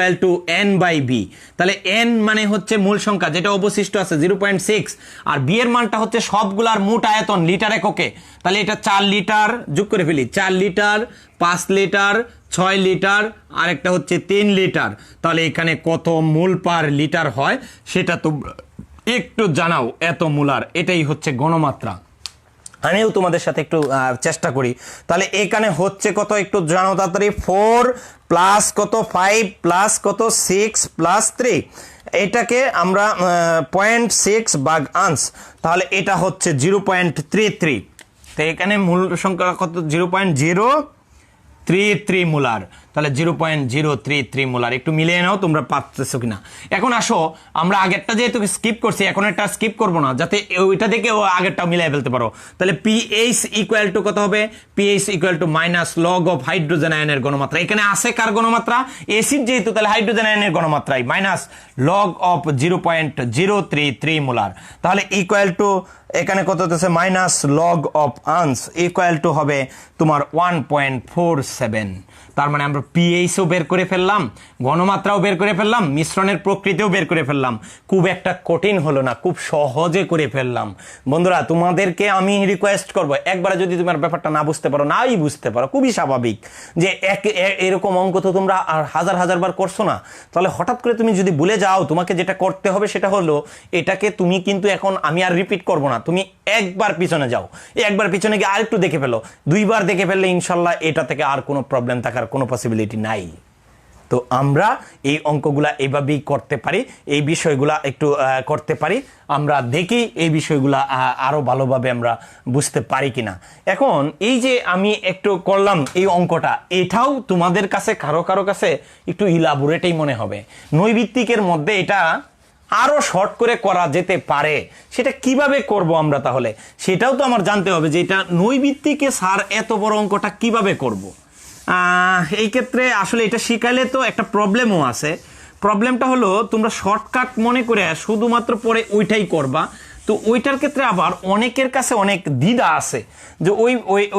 n/b। তাহলে n মানে হচ্ছে মূল সংখ্যা যেটা অবশিষ্ট আছে 0.6, আর b এর মানটা হচ্ছে সবগুলার মোট আয়তন লিটার এককে। তাহলে এটা 4 লিটার, যোগ করে ফেলি, 4 লিটার, 5 লিটার, 6 লিটার, আর একটা হচ্ছে 3 লিটার। তাহলে এখানে কত মোল পার লিটার হয় সেটা তো একটু জানাও। এত মোলার, এটাই হচ্ছে গণমাত্রা। আমিও তোমাদের সাথে একটু চেষ্টা করি। তাহলে এখানে হচ্ছে কত একটু জানো তাড়াতাড়ি, 4 প্লাস কত 5 প্লাস কত 6 প্লাস 3, এটাকে আমরা 0.6 ভাগ আনস, তাহলে এটা হচ্ছে 0.33। তো এখানে মূল সংখ্যা কত 0.033 মোলার, তাহলে 0.033 মোলার। একটু মিলিয়ে নাও তোমরা পাচ্ছো কিনা। এখন আসো আমরা আগেরটা যেহেতু স্কিপ করছি, এখন এটা স্কিপ করবো না, যাতে ওইটা দেখে ও আগেরটা মিলিয়ে ফেলতে পারো। তাহলে পিএইচ ইকুয়াল টু কত হবে, pH equal to minus log of hydrogen আয়নের গণমাত্রা। এখানে আছে কার গণমাত্রা, এসিড যেহেতু, তাহলে হাইড্রোজেন আয়নের গণমাত্রাই মাইনাস লগ অফ 0.033 মোলার। তাহলে ইকুয়াল টু এখানে কত হতেছে minus log of ans equal to হবে তোমার 1.47। তার মানে আমরা পিএইচও বের করে ফেললাম, গণমাত্রাও বের করে ফেললাম, মিশ্রণের প্রকৃতিও বের করে ফেললাম। খুব একটা কঠিন হলো না, খুব সহজে করে ফেললাম। বন্ধুরা তোমাদেরকে আমি রিকোয়েস্ট করব, একবারে যদি তোমার ব্যাপারটা না বুঝতে পারো, নাই বুঝতে পারো, খুবই স্বাভাবিক যে এরকম অঙ্ক তো তোমরা আর হাজার হাজার বার করছো না। তাহলে হঠাৎ করে তুমি যদি ভুলে যাও, তোমাকে যেটা করতে হবে সেটা হলো এটাকে তুমি কিন্তু এখন আমি আর রিপিট করবো না, তুমি একবার পিছনে যাও, একবার পিছনে গিয়ে আরেকটু দেখে ফেলো, 2 বার দেখে ফেললে ইনশাল্লাহ এটা থেকে আর কোনো প্রবলেম থাকার কোনো পসিবিলিটি নাই। তো আমরা এই অঙ্কগুলা এইভাবেই করতে পারি, এই বিষয়গুলা একটু করতে পারি, আমরা দেখি এই বিষয়গুলা আরো ভালোভাবে আমরা বুঝতে পারি কিনা। এখন এই যে আমি একটু করলাম এই অঙ্কটা, এটাও তোমাদের কাছে কারো কারো কাছে একটু ইলাবোরেটই মনে হবে। নৈবিত্তিকের মধ্যে এটা আরো শর্ট করে করা যেতে পারে, সেটা কিভাবে করব আমরা, তাহলে সেটাও তো আমার জানতে হবে যে এটা নৈবিত্তিকে স্যার এত বড় অঙ্কটা কিভাবে করব। এই ক্ষেত্রে আসলে এটা শিখাইলে তো একটা প্রবলেমও আছে। প্রবলেমটা হলো তোমরা শর্টকাট মনে করে শুধুমাত্র পরে ওইটাই করবা, তো ওইটার ক্ষেত্রে আবার অনেকের কাছে অনেক দ্বিধা আছে যে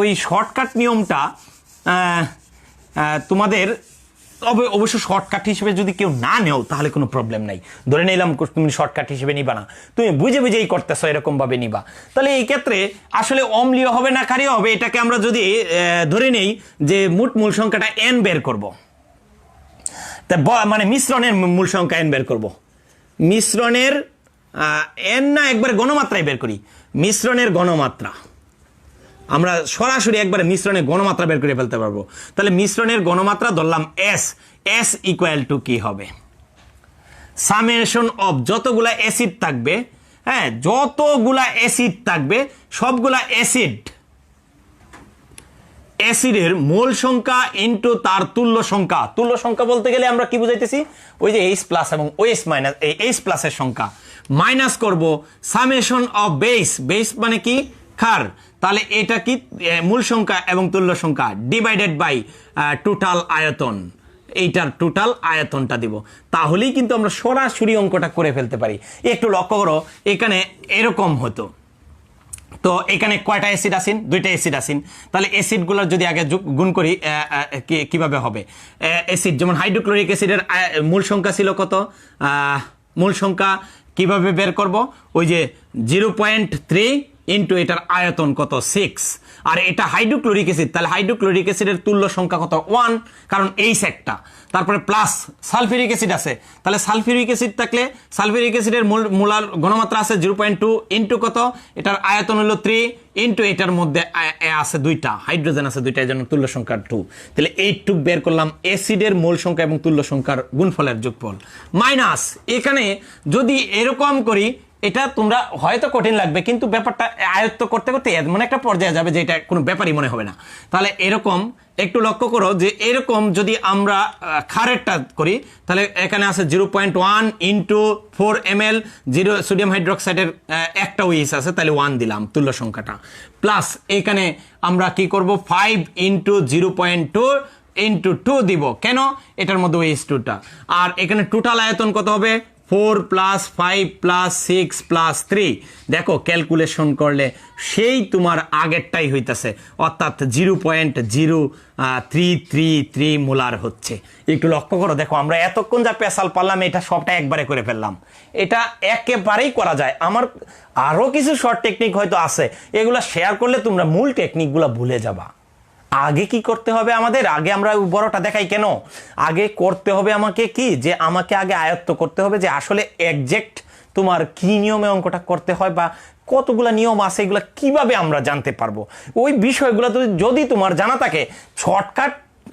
ওই শর্টকাট নিয়মটা তোমাদের অবশ্য শর্টকাট হিসেবে যদি কেউ না নেও তাহলে কোনো প্রবলেম নাই। ধরে নিলাম তুমি শর্টকাট হিসেবে নিবা না, তুমি বুঝে বুঝেই করতেছো, এরকম ভাবে নিবা। তাহলে এই ক্ষেত্রে আসলে অম্লীয় হবে না ক্ষারীয় হবে, এটাকে আমরা যদি ধরে নেই যে মূল সংখ্যাটা n বের করব, তা মানে মিশ্রণের মূল সংখ্যা n বের করব। মিশ্রণের n না একবারে গণমাত্রায় বের করি, মিশ্রণের গণমাত্রা আমরা সরাসরি একবারে মিশ্রণের গণমাত্রা বের করে ফেলতে পারবো। তাহলে মিশ্রণের গণমাত্রা ধরলাম S ইকুয়াল টু কি হবে, সামেশন অফ যতগুলা অ্যাসিড থাকবে, হ্যাঁ যতগুলা অ্যাসিড থাকবে সবগুলা অ্যাসিডের মোল সংখ্যা ইনটু তার তুল্য সংখ্যা। তুল্য সংখ্যা বলতে গেলে আমরা কি বুঝাইতেছি, ওই যে H প্লাস এবং OH মাইনাস, এই H প্লাসের সংখ্যা মাইনাস করব সামেশন অফ বেস মানে কি ক্ষার, তাহলে এটা কি মূল সংখ্যা এবং তুল্য সংখ্যা ডিভাইডেড বাই টোটাল আয়তন, এইটার টোটাল আয়তনটা দিব, তাহলেই কিন্তু আমরা সরাসরি অঙ্কটা করে ফেলতে পারি। একটু লক্ষ্য করো এখানে এরকম হতো, তো এখানে কয়টা অ্যাসিড আসেন, 2টা অ্যাসিড আসেন, তাহলে অ্যাসিডগুলোর যদি আগে গুণ করি কিভাবে হবে, অ্যাসিড যেমন হাইড্রোক্লোরিক অ্যাসিডের মূল সংখ্যা ছিল কত, মূল সংখ্যা কিভাবে বের করব, ওই যে 0.3 ইন্টু এটার আয়তন কত 6, আর এটা হাইড্রোক্লোরিক অ্যাসিড, তাহলে হাইড্রোক্লোরিক অ্যাসিডের তুল্য সংখ্যা কত 1, কারণ H একটা, তারপরে প্লাস সালফিউরিক অ্যাসিড আছে, তাহলে সালফিউরিক অ্যাসিড থাকলে সালফিউরিক অ্যাসিডের মোলার ঘনমাত্রা আছে 0.2 ইন্টু কত, এটার আয়তন হলো 3 ইন্টু এটার মধ্যে আছে 2টা হাইড্রোজেন আছে 2টা, এর জন্য তুল্য সংখ্যা 2। তাহলে এইটুক বের করলাম অ্যাসিডের মোল সংখ্যা এবং তুল্য সংখ্যার গুণফলের যোগফল, মাইনাস এখানে যদি এরকম করি এটা তোমরা হয়তো কঠিন লাগবে, কিন্তু ব্যাপারটা আয়ত্ত করতে করতে এমন একটা পর্যায়ে যাবে যে এটা কোনো ব্যাপারই মনে হবে না। তাহলে এরকম একটু লক্ষ্য করো যে এরকম যদি আমরা ক্ষারেরটা করি, তাহলে এখানে আছে 0.1 ইন্টু 4 ml সোডিয়াম হাইড্রোক্সাইডের একটা ওইস আছে, তাহলে 1 দিলাম তুল্য সংখ্যাটা, প্লাস এখানে আমরা কি করব 5 ইন্টু 0.2 ইন্টু 2 দিব, কেন এটার মধ্যে ওইস 2টা, আর এখানে টোটাল আয়তন কত হবে 4 প্লাস 5 প্লাস 6 প্লাস 3, দেখো ক্যালকুলেশন করলে সেই তোমার আগেরটাই হইতেছে, অর্থাৎ 0.0333 মোলার হচ্ছে। একটু লক্ষ্য করো, দেখো আমরা এতক্ষণ যা পেশাল পারলাম এটা সবটা একবারে করে ফেললাম, এটা একেবারেই করা যায়। আমার আরো কিছু শর্ট টেকনিক হয়তো আছে, এগুলা শেয়ার করলে তোমরা মূল টেকনিকগুলো ভুলে যাবা। আগে কি করতে হবে আমাদের, আগে আমরা বড়টা দেখাই কেন, আগে করতে হবে আমাকে কি, যে আমাকে আগে আয়ত্ত করতে হবে যে আসলে এক্সাক্ট তোমার কি নিয়মে অঙ্কটা করতে হয় বা কতগুলা নিয়ম আছে, এগুলা কিভাবে আমরা জানতে পারবো। ওই বিষয়গুলো যদি তোমার জানা থাকে, শর্টকাট,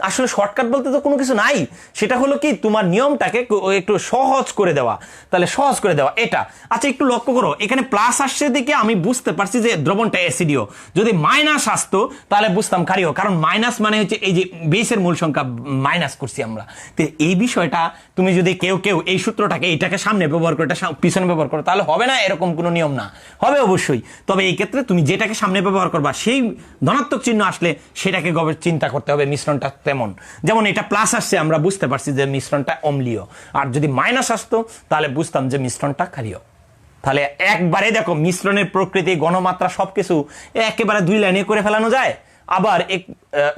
আসলে শর্টকাট বলতে তো কোনো কিছু নাই, সেটা হলো কি তোমার নিয়মটাকে একটু সহজ করে দেওয়া, তাহলে সহজ করে দেওয়া এটা। আচ্ছা একটু লক্ষ্য করো, এখানে প্লাস আসছে দেখে আমি বুঝতে পারছি যে দ্রবণটা অ্যাসিডীয়, যদি মাইনাস আসতো তাহলে বুঝতাম ক্ষারীয়, কারণ মাইনাস মানে হচ্ছে এই যে বেসের মূল সংখ্যা মাইনাস করছি আমরা। তো এই বিষয়টা তুমি যদি কেউ এই সূত্রটাকে এইটাকে সামনে ব্যবহার করে, এটা পিছনে ব্যবহার করো, তাহলে হবে না, এরকম কোনো নিয়ম না, হবে অবশ্যই। তবে এই ক্ষেত্রে তুমি যেটাকে সামনে ব্যবহার করবা সেই ধনাত্মক চিহ্ন আসলে সেটাকে চিন্তা করতে হবে মিশ্রণটা তেমন, যেমন এটা প্লাস আসছে আমরা বুঝতে পারছি যে মিশ্রণটা অম্লীয়, আর যদি মাইনাস আসতো তাহলে বুঝতাম যে মিশ্রণটা ক্ষারীয়। তাহলে একবারে দেখো মিশ্রণের প্রকৃতি, গণমাত্রা সবকিছু একেবারে 2 লাইনে করে ফেলানো যায়, আবার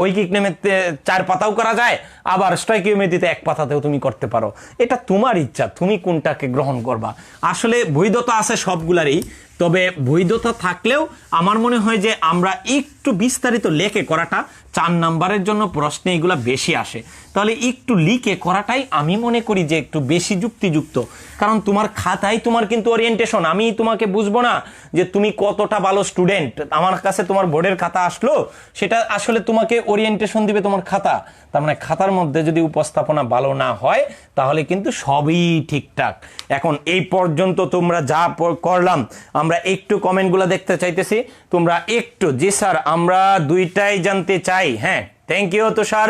ঐকিক নেমেতে 4 পাতাও করা যায়, আবার স্টয়কিওমেট্রিতে 1 পাতাতেও তুমি করতে পারো। এটা তোমার ইচ্ছা, তুমি কোনটাকে গ্রহণ করবা। আসলে বৈধতা আছে সবগুলারই, তবে বৈধতা থাকলেও আমার মনে হয় যে আমরা একটু বিস্তারিত লেখে করাটা 4 নাম্বারের জন্য প্রশ্নে এগুলা বেশি আসে, তাহলে একটু লিখে করাটাই আমি মনে করি যে একটু বেশি যুক্তিযুক্ত। কারণ তোমার খাতায় তোমার কিন্তু ওরিয়েন্টেশন, আমি তোমাকে বুঝবো না যে তুমি কতটা ভালো স্টুডেন্ট, আমার কাছে তোমার বোর্ডের খাতা আসলো, সেটা আসলে তোমাকে ওরিয়েন্টেশন দিবে তোমার খাতা। তার মানে খাতার মধ্যে যদি উপস্থাপনা ভালো না হয় তাহলে কিন্তু সবই ঠিকঠাক। এখন এই পর্যন্ত তোমরা যা করলাম, আমরা একটু কমেন্টগুলো দেখতে চাইতেছি, তোমরা একটু, জি স্যার আমরা দুইটাই জানতে চাই, হ্যাঁ থ্যাংক ইউ তুষার,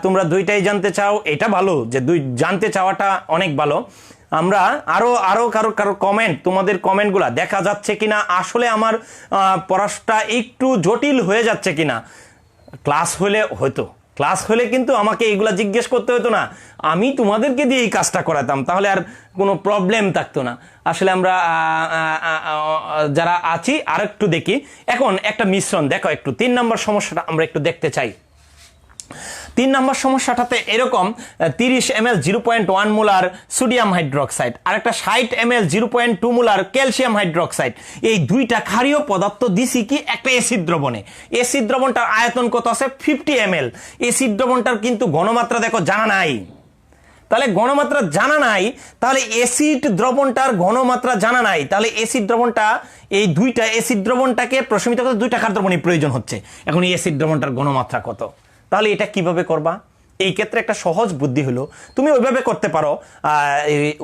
তোমরা দুইটাই জানতে চাও, এটা ভালো যে জানতে চাওয়াটা অনেক ভালো। আমরা আরো কারো কমেন্ট, তোমাদের কমেন্টগুলা দেখা যাচ্ছে কিনা, আসলে আমার পড়াশোনাটা একটু জটিল হয়ে যাচ্ছে কিনা। ক্লাস হলে কিন্তু আমাকে এগুলা জিজ্ঞেস করতে হতো না, আমি তোমাদেরকে দিয়ে এই কাজটা করাতাম, তাহলে আর কোনো প্রবলেম থাকতো না। আসলে আমরা যারা আছি আর একটু দেখি। এখন একটা মিশ্রণ দেখো, একটু 3 নম্বর সমস্যাটা আমরা একটু দেখতে চাই। 3 নম্বর সমস্যাটাতে এরকম 30 ml 0.1 মোলার সোডিয়াম হাইড্রোক্সাইড আর একটা 60 ml 0.2 মোলার ক্যালসিয়াম হাইড্রোক্সাইড, এই দুইটা ক্ষারীয় পদার্থ দিছি কি একটা অ্যাসিড দ্রবণে। অ্যাসিড দ্রবণটার আয়তন কত আছে 50 ml। অ্যাসিড দ্রবণটার কিন্তু ঘনমাত্রা দেখো জানা নাই, তাহলে ঘনমাত্রা জানা নাই, তাহলে অ্যাসিড দ্রবণটার ঘনমাত্রা জানা নাই, তাহলে অ্যাসিড দ্রবণটা, এই দুইটা অ্যাসিড দ্রবণটাকে প্রশমিত করতে 2টা ক্ষার দ্রবণের প্রয়োজন হচ্ছে। এখন এই অ্যাসিড দ্রবণটার ঘনমাত্রা কত, তাহলে এটা কিভাবে করবা? এই ক্ষেত্রে একটা সহজ বুদ্ধি হলো, তুমি ওইভাবে করতে পারো,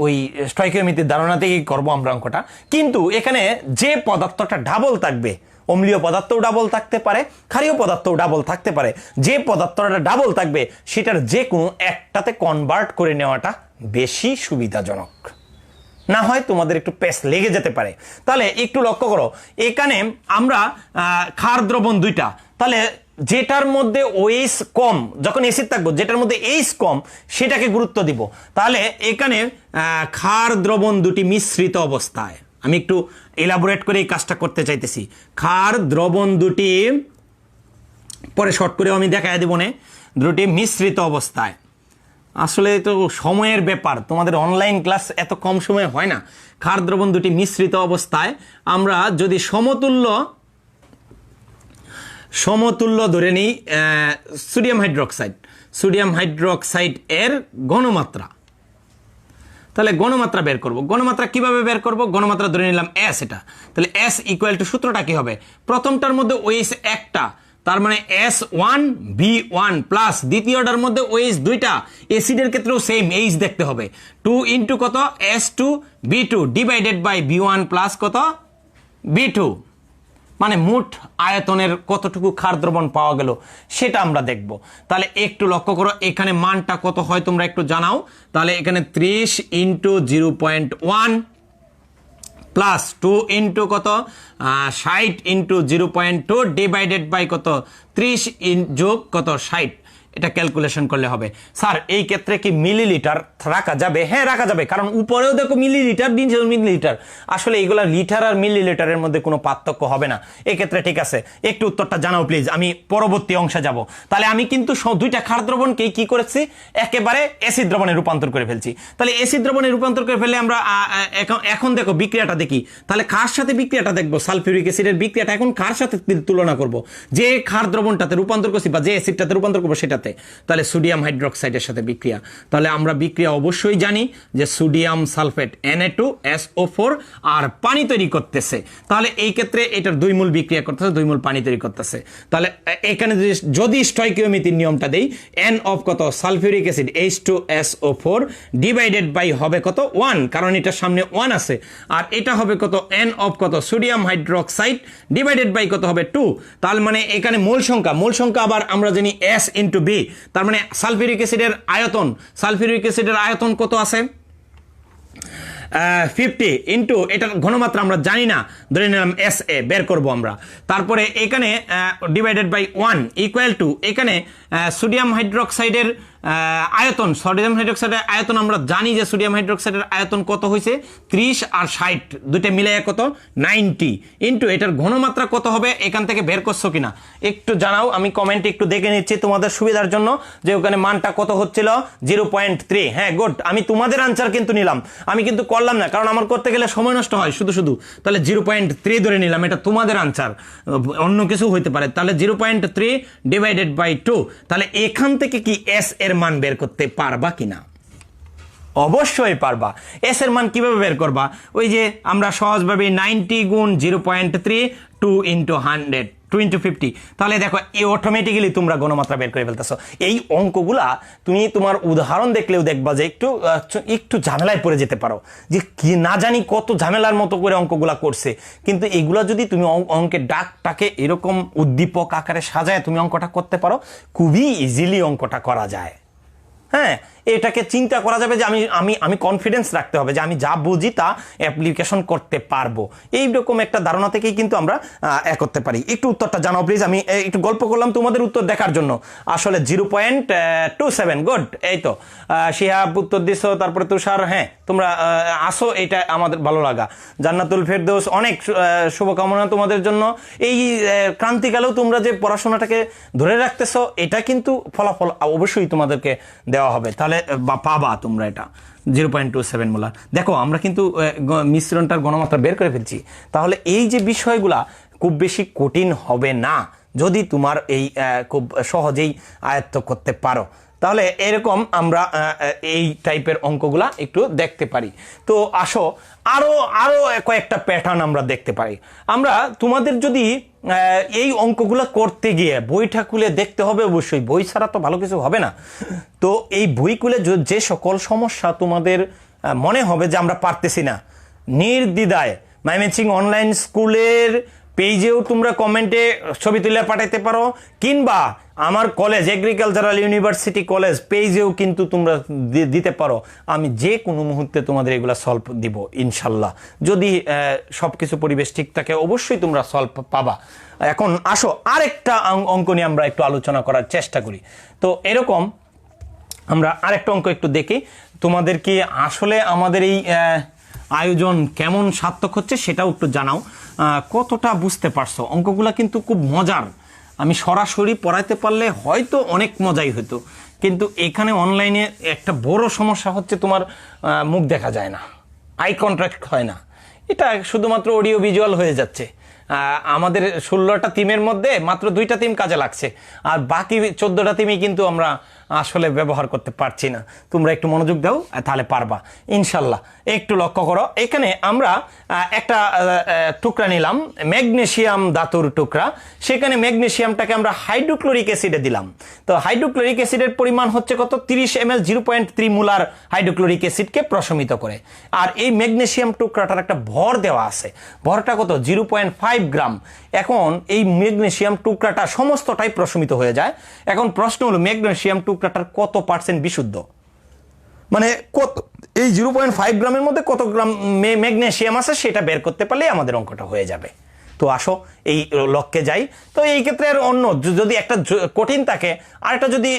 ওই স্টয়কিওমেট্রির ধারণাতেই করবো আমরা অঙ্কটা, কিন্তু এখানে যে পদার্থটা ডাবল থাকবে, অম্লীয় পদার্থও ডাবল থাকতে পারে, ক্ষারীয় পদার্থও ডাবল থাকতে পারে, যে পদার্থটা ডাবল থাকবে সেটার যে কোনো একটাতে কনভার্ট করে নেওয়াটা বেশি সুবিধাজনক, না হয় তোমাদের একটু পেস লেগে যেতে পারে। তাহলে একটু লক্ষ্য করো, এখানে আমরা ক্ষার দ্রবণ 2টা, তাহলে যেটার মধ্যে ওএইচ কম, যখন অ্যাসিড থাকবো যেটার মধ্যে এইচ কম সেটাকে গুরুত্ব দিব। তাহলে এখানে ক্ষার দ্রবণ 2টি মিশ্রিত অবস্থায়, আমি একটু এলাবোরেট করে এই কাজটা করতে চাইতেছি। ক্ষার দ্রবণ 2টি, পরে শর্ট করেও আমি দেখাই দিব না, 2টি মিশ্রিত অবস্থায়। আসলে তো সময়ের ব্যাপার, তোমাদের অনলাইন ক্লাস এত কম সময়ে হয় না। ক্ষার দ্রবণ 2টি মিশ্রিত অবস্থায় আমরা যদি সমতুল্য ধরে নিই সোডিয়াম হাইড্রোক্সাইড এর ঘনমাত্রা, তাহলে ঘনমাত্রা বের করব। ঘনমাত্রা কিভাবে বের করব? ঘনমাত্রা ধরে নিলাম S, এটা তাহলে S ইকুয়াল টু, সূত্রটা কি হবে, প্রথমটার মধ্যে OH একটা, তার মানে S1B1 প্লাস দ্বিতীয়টার মধ্যে OH দুইটা, অ্যাসিডের ক্ষেত্রেও সেম H দেখতে হবে, 2 ইন্টু কত S2B2 divided by B1 plus কত B2, মানে মোট আয়তনের কতটুকু ক্ষার দ্রবণ পাওয়া গেল সেটা আমরা দেখব। তাহলে একটু লক্ষ্য করো এখানে মানটা কত হয় তোমরা একটু জানাও। তাহলে এখানে 30 ইন্টু 0.1 প্লাস 2 ইন্টু কত 60 ইন্টু 0.2 ডিভাইডেড বাই কত 30 যোগ কত 60, এটা ক্যালকুলেশন করলে হবে। স্যার এই ক্ষেত্রে কি মিলিলিটার রাখা যাবে? হ্যাঁ রাখা যাবে, কারণ উপরেও দেখো মিলিলিটার, নিচেও মিলিলিটার, আসলে এগুলা লিটার আর মিলিলিটারের মধ্যে কোনো পার্থক্য হবে না এই ক্ষেত্রে। ঠিক আছে, একটু উত্তরটা জানাও প্লিজ, আমি পরবর্তী অংশে যাব। তাহলে আমি কিন্তু দুইটা ক্ষার দ্রবণকে কি করেছি, একেবারে অ্যাসিড দ্রবণে রূপান্তর করে ফেলছি। তাহলে অ্যাসিড দ্রবণে রূপান্তর করে ফেললে আমরা এখন দেখো বিক্রিয়াটা দেখি। তাহলে কার সাথে বিক্রিয়াটা দেখবো, সালফিউরিক অ্যাসিডের বিক্রিয়াটা এখন কার সাথে তুলনা করব, যে ক্ষার দ্রবণটাতে রূপান্তর করছি বা যে অ্যাসিডটাতে রূপান্তর করবো সেটা। তাহলে সোডিয়াম হাইড্রোক্সাইডের সাথে বিক্রিয়া। তাহলে আমরা বিক্রিয়া অবশ্যই জানি যে সোডিয়াম সালফেট Na2SO4 আর পানি তৈরি করতেছে। তাহলে এই ক্ষেত্রে এটার দুই মূল বিক্রিয়া করতেছে, দুই মূল পানি তৈরি করতেছে। তাহলে এখানে যদি স্টয়কিওমেট্রির নিয়মটা দেই, N অফ কত sulphuric acid H2SO4 divided by হবে কত 1, কারণ এটার সামনে 1 আছে, আর এটা হবে কত N অফ কত সোডিয়াম হাইড্রোক্সাইড ডিভাইডেড বাই কত হবে 2। তার মানে এখানে মূল সংখ্যা আবার আমরা জানি S ইন্টু B, তার মানে সালফিউরিক অ্যাসিডের আয়তন কত আছে 50 ইন্টু এটার ঘনমাত্রা আমরা জানি না, ধরে নিলাম SA বের করব আমরা। তারপরে এখানে ডিভাইডেড বাই 1 ইকুয়াল টু এখানে সোডিয়াম হাইড্রোক্সাইডের আয়তন আমরা জানি যে সোডিয়াম হাইড্রোক্সাইডের আয়তন কত হয়েছে 30 আর 60 দুইটা মিলে কত 90 ইন্টু এটার ঘনমাত্রা কত হবে এখান থেকে বের করছো কিনা একটু জানাও। আমি কমেন্টে একটু দেখে নিচ্ছি তোমাদের সুবিধার জন্য যে ওখানে মানটা কত হচ্ছিল 0.3। হ্যাঁ গুড, আমি তোমাদের আনসার কিন্তু নিলাম, আমি কিন্তু করলাম না, কারণ আমার করতে গেলে সময় নষ্ট হয় শুধু। তাহলে 0.3 ধরে নিলাম, এটা তোমাদের আনসার, অন্য কিছু হইতে পারে। তাহলে 0.3 ডিভাইডেড বাই 2। তাহলে এখান থেকে কি S এর মান বের করতে পারবা কিনা? অবশ্যই পারবা। S এর মান কিভাবে বের করবা? ওই যে আমরা সহজভাবে 90 গুণ 0.3 2 ইন্টু 100 2 ইন্টু 50। তাহলে দেখো এই অটোমেটিক্যালি তোমরা গণমাত্রা বের করে ফেলতেছো। এই অঙ্কগুলা তুমি তোমার উদাহরণ দেখলেও দেখবা যে একটু ঝামেলায় পড়ে যেতে পারো, যে কি না জানি কত ঝামেলার মতো করে অঙ্কগুলা করছে। কিন্তু এগুলা যদি তুমি অঙ্কের ডাকটাকে এরকম উদ্দীপক আকারে সাজায় তুমি অঙ্কটা করতে পারো, খুবই ইজিলি অঙ্কটা করা যায়। হ্যাঁ, এটাকে চিন্তা করা যাবে যে আমি কনফিডেন্স রাখতে হবে যে আমি যা বুঝি তা অ্যাপ্লিকেশন করতে পারবো, এইরকম একটা ধারণা থেকেই কিন্তু আমরা করতে পারি। একটু উত্তরটা জানাও প্লিজ, আমি একটু গল্প করলাম তোমাদের উত্তর দেখার জন্য। আসলে 0.27 গুড, এই তো শিহাব উত্তর দিছো, তারপরে তুষার, হ্যাঁ তোমরা আসো, এটা আমাদের ভালো লাগা। জান্নাতুল ফেরদৌস, অনেক শুভকামনা তোমাদের জন্য। এই ক্রান্তিকালেও তোমরা যে পড়াশোনাটাকে ধরে রাখতেছো, এটা কিন্তু ফলাফল অবশ্যই তোমাদেরকে দেওয়া হবে, তাহলে বা পাবা তোমরা এটা 0.27 মোলার। দেখো আমরা কিন্তু মিশ্রণটার ঘনমাত্রা বের করে ফেলছি। তাহলে এই যে বিষয়গুলা খুব বেশি কঠিন হবে না যদি তোমার এই খুব সহজেই আয়ত্ত করতে পারো। তাহলে এরকম আমরা এই টাইপের অঙ্কগুলা একটু দেখতে পারি। তো আসো আরো কয়েকটা প্যাটার্ন আমরা দেখতে পারি। আমরা তোমাদের যদি এই অঙ্কগুলো করতে গিয়ে বইটা খুলে দেখতে হবে, অবশ্যই বই ছাড়া তো ভালো কিছু হবে না। তো এই বই খুলে যে সকল সমস্যা তোমাদের মনে হবে যে আমরা পারতেছি না, নির্দ্বিধায় ময়মনসিংহ অনলাইন স্কুলের পেজেও তোমরা কমেন্টে ছবি তুলে পাঠাইতে পারো, কিংবা আমার কলেজ এগ্রিকালচারাল ইউনিভার্সিটি কলেজ পেজেও কিন্তু তোমরা দিতে পারো। আমি যে কোনো মুহূর্তে তোমাদের এগুলা সলভ দিব ইনশাল্লাহ, যদি সবকিছু পরিবেশ ঠিক থাকে অবশ্যই তোমরা সলভ পাবা। এখন আসো আরেকটা অঙ্ক নিয়ে আমরা একটু আলোচনা করার চেষ্টা করি। তো এরকম আমরা আরেকটা অঙ্ক একটু দেখি, তোমাদের কি আসলে আমাদের এই আয়োজন কেমন সার্থক হচ্ছে সেটাও একটু জানাও, কতটা বুঝতে পারছো। অঙ্কগুলা কিন্তু খুব মজার, আমি সরাসরি পড়াইতে পারলে হয়তো অনেক মজাই হতো, কিন্তু এখানে অনলাইনে একটা বড় সমস্যা হচ্ছে তোমার মুখ দেখা যায় না, আই কন্ট্যাক্ট হয় না, এটা শুধুমাত্র অডিও ভিজুয়াল হয়ে যাচ্ছে। আমাদের 16টা থিমের মধ্যে মাত্র 2টা থিম কাজে লাগছে, আর বাকি 14টা থিমই কিন্তু আমরা আসলে ব্যবহার করতে পারছি না। তোমরা একটু মনোযোগ দাও, তাহলে পারবা ইনশাল্লাহ। একটু লক্ষ্য করো, এখানে আমরা একটা টুকরা নিলাম, ম্যাগনেসিয়াম ধাতুর টুকরা। সেখানে ম্যাগনেসিয়ামটাকে আমরা হাইড্রোক্লোরিক অ্যাসিডে দিলাম। তো হাইড্রোক্লোরিক অ্যাসিডের পরিমাণ হচ্ছে কত, 30 ml 0.3 মোলার হাইড্রোক্লোরিক অ্যাসিডকে প্রশমিত করে। আর এই ম্যাগনেসিয়াম টুকরাটার একটা ভর দেওয়া আছে, ভরটা কত, 0.5 গ্রাম। এখন এই ম্যাগনেসিয়াম টুকরাটা সমস্তটাই প্রশমিত হয়ে যায়। এখন প্রশ্ন হলো, ম্যাগনেসিয়াম টুকরাটার কত পার্সেন্ট বিশুদ্ধ, মানে কত, এই 0.5 গ্রামের মধ্যে কত গ্রাম ম্যাগনেসিয়াম আছে সেটা বের করতে পারলেই আমাদের অঙ্কটা হয়ে যাবে। তো আসো এই লক্ষ্যে যাই। তো এই ক্ষেত্রে আর অন্য যদি একটা কঠিন থাকে আর একটা যদি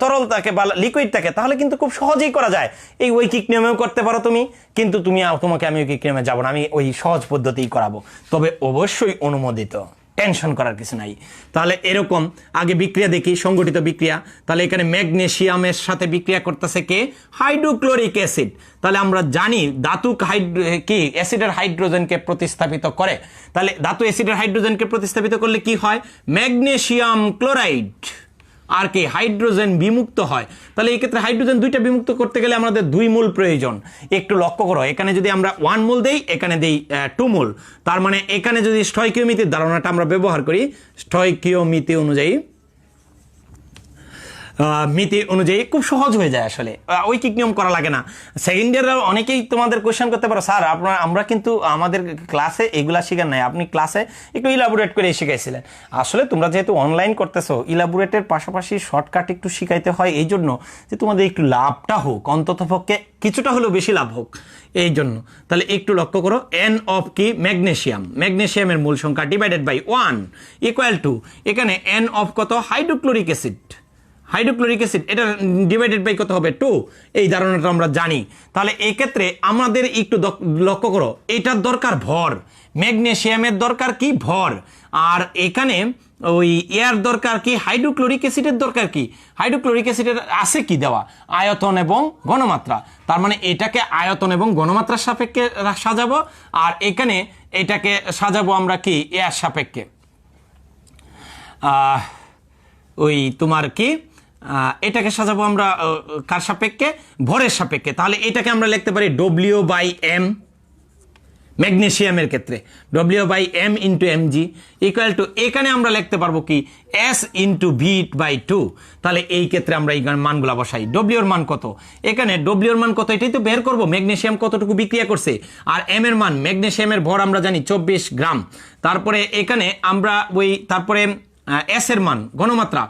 তরল থাকে বা লিকুইড থাকে, তাহলে কিন্তু খুব সহজেই করা যায়। এই ঐকিক নিয়মেও করতে পারো তুমি, কিন্তু তোমাকে আমি ঐকিক নিয়মে যাবো না, আমি ওই সহজ পদ্ধতিই করাবো, তবে অবশ্যই অনুমোদিত, টেনশন করার কিছু নাই। তাহলে এরকম আগে বিক্রিয়া দেখি, সংগঠিত বিক্রিয়া। তাহলে এখানে ম্যাগনেসিয়ামের সাথে বিক্রিয়া করতেছে কে, হাইড্রোক্লোরিক অ্যাসিড। তাহলে আমরা জানি ধাতু কি অ্যাসিডের হাইড্রোজেনকে প্রতিস্থাপিত করে। তাহলে ধাতু অ্যাসিডের হাইড্রোজেনকে প্রতিস্থাপিত করলে কি হয়, ম্যাগনেসিয়াম ক্লোরাইড আর কি হাইড্রোজেন বিমুক্ত হয়। তাহলে এই ক্ষেত্রে হাইড্রোজেন দুইটা বিমুক্ত করতে গেলে আমাদের 2 মোল প্রয়োজন। একটু লক্ষ্য করো, এখানে যদি আমরা 1 মোল দেই, এখানে দেই 2 মোল, তার মানে এখানে যদি স্টয়কিওমিতির ধারণাটা আমরা ব্যবহার করি, স্টয়কিওমিতি অনুযায়ী খুব সহজ হয়ে যায়। আসলে ঐকিক নিয়ম করা লাগে না। সেকেন্ড ইয়াররা অনেকেই তোমাদের কোয়েশ্চেন করতে পারো, স্যার আমরা কিন্তু আমাদের ক্লাসে এগুলা শেখান নাই, আপনি ক্লাসে একটু ইলাবোরেট করে শিখাইছিলেন। আসলে তোমরা যেহেতু অনলাইন করতেছো, ইলাবোরেটের পাশাপাশি শর্টকাট একটু শিখাইতে হয়, এই জন্য যে তোমাদের একটু লাভটা হোক, অন্ততপক্ষে কিছুটা হলেও বেশি লাভ হোক, এই জন্য। তাহলে একটু লক্ষ্য করো, এন অফ কি, ম্যাগনেসিয়ামের মূল সংখ্যা ডিভাইডেড বাই 1 ইকুয়াল টু, এখানে এন অফ কত, হাইড্রোক্লোরিক অ্যাসিড এটা ডিভাইডেড বাই কত হবে, 2। এই ধারণাটা আমরা জানি। তাহলে এই ক্ষেত্রে আমাদের একটু লক্ষ্য করো, এটার দরকার ভর, ম্যাগনেসিয়ামের দরকার কি, ভর। আর এখানে ওই এর দরকার কি, হাইড্রোক্লোরিক অ্যাসিডের দরকার কি, হাইড্রোক্লোরিক অ্যাসিডের আছে কি দেওয়া, আয়তন এবং ঘনমাত্রা। তার মানে এটাকে আয়তন এবং ঘনমাত্রার সাপেক্ষে সাজাবো, আর এখানে এটাকে সাজাবো আমরা কি, এর সাপেক্ষে, ওই তোমার কি, এটাকে সাজাবো আমরা কার সাপেক্ষে, ভরের সাপেক্ষে। তাহলে এটাকে আমরা লিখতে পারি W/m, ম্যাগনেসিয়ামের ক্ষেত্রে W/m × mg ইকুয়াল টু, এখানে আমরা লিখতে পারবো কি, S × V/2। তাহলে এই ক্ষেত্রে আমরা এই মানগুলো বসাই। W এর মান কত, এখানে W এর মান কত, এটাই তো বের করবো, ম্যাগনেসিয়াম কতটুকু বিক্রিয়া করছে। আর m এর মান, ম্যাগনেসিয়ামের ভর আমরা জানি 24 গ্রাম। তারপরে এখানে আমরা তারপরে এস এর মান, ঘনমাত্রা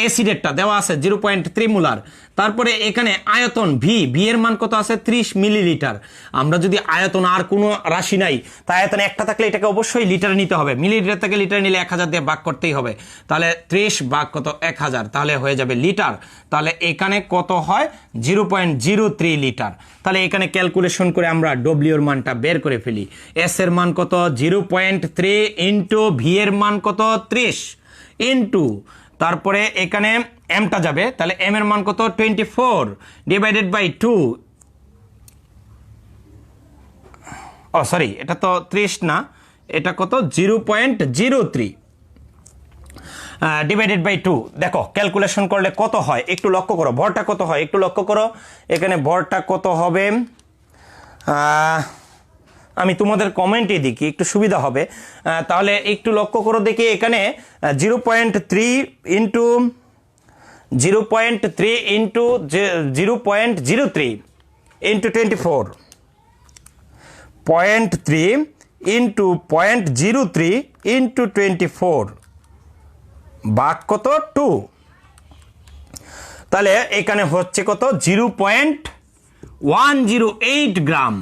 অ্যাসিডেরটা দেওয়া আছে 0.3 মোলার। তারপরে এখানে আয়তন ভি এর মান কত আছে, 30 মিলিলিটার। আমরা যদি আয়তন আর কোনো রাশি নাই, তা আয়তন একটা থাকলে এটাকে অবশ্যই লিটারে নিতে হবে, মিলিলিটার থেকে লিটার নিলে 1000 দিয়ে ভাগ করতেই হবে। তাহলে 30 ভাগ কত, 1000, তাহলে হয়ে যাবে লিটার। তাহলে এখানে কত হয়, 0.03 লিটার। তাহলে এখানে ক্যালকুলেশন করে আমরা ডব্লিউ এর মানটা বের করে ফেলি। এস এর মান কত, 0.3 ইন্টু ভি এর মান কত, 30 ইন্টু, তারপরে এখানে এমটা যাবে, তাহলে এম এর মান কত, 24 ডিভাইডেড বাই 2, সরি এটা তো 30 না, এটা কত, 0.03 ডিভাইডেড বাই 2। দেখো ক্যালকুলেশন করলে কত হয়, একটু লক্ষ্য করো, ভরটা কত হয় একটু লক্ষ্য করো। এখানে ভরটা কত হবে, আমি তোমাদের কমেন্টে দেখি একটু সুবিধা হবে। তাহলে একটু লক্ষ্য করো দেখি, এখানে 0.3 into 0.03 into 0.03 into 24, 0.3 into 0.03 into 24 ভাগ কত, 2। তাহলে এখানে হচ্ছে কত, 0.108 গ্রাম।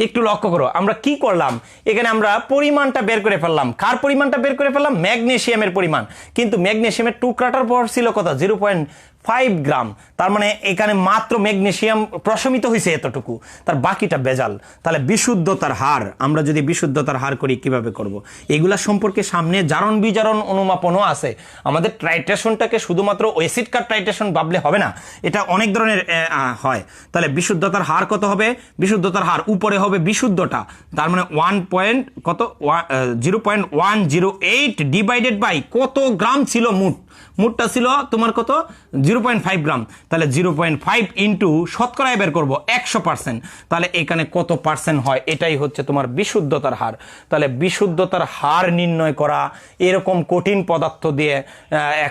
একটু লক্ষ্য করো, আমরা কি করলাম, এখানে আমরা পরিমাণটা বের করে ফেললাম। কার পরিমাণটা বের করে ফেললাম, ম্যাগনেসিয়ামের পরিমাণ। কিন্তু ম্যাগনেসিয়ামের টুকরাটার ভর ছিল কত, 0.5 গ্রাম। তার মানে এখানে মাত্র ম্যাগনেসিয়াম প্রশমিত হয়েছে এতটুকু, তার বাকিটা ভেজাল। তাহলে বিশুদ্ধতার হার, আমরা যদি বিশুদ্ধতার হার করি কিভাবে করব, এগুলা সম্পর্কে সামনে জারণ বিজারণ অনুমাপনও আছে। আমাদের ট্রাইট্রেশনটাকে শুধুমাত্র অ্যাসিড কার ট্রাইট্রেশন ভাবলে হবে না, এটা অনেক ধরনের হয়। তাহলে বিশুদ্ধতার হার কত হবে, বিশুদ্ধতার হার উপরে হবে বিশুদ্ধটা, তার মানে 0.108 ডিভাইডেড বাই কত গ্রাম ছিল, মুটটা ছিল তোমার কত, 0.5 গ্রাম, তাহলে 0.5 ইন্টু শতকরায় বের করবো 100%, তাহলে এখানে কত পার্সেন্ট হয়, এটাই হচ্ছে তোমার বিশুদ্ধতার হার। তাহলে বিশুদ্ধতার হার নির্ণয় করা, এরকম কঠিন পদার্থ দিয়ে